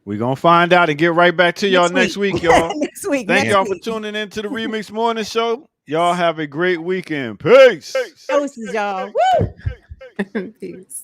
We're going to find out and get right back to y'all next week, y'all. Next week. Thank y'all for tuning in to the Remix Morning Show. Y'all have a great weekend. Peace. Doses, y'all. Peace.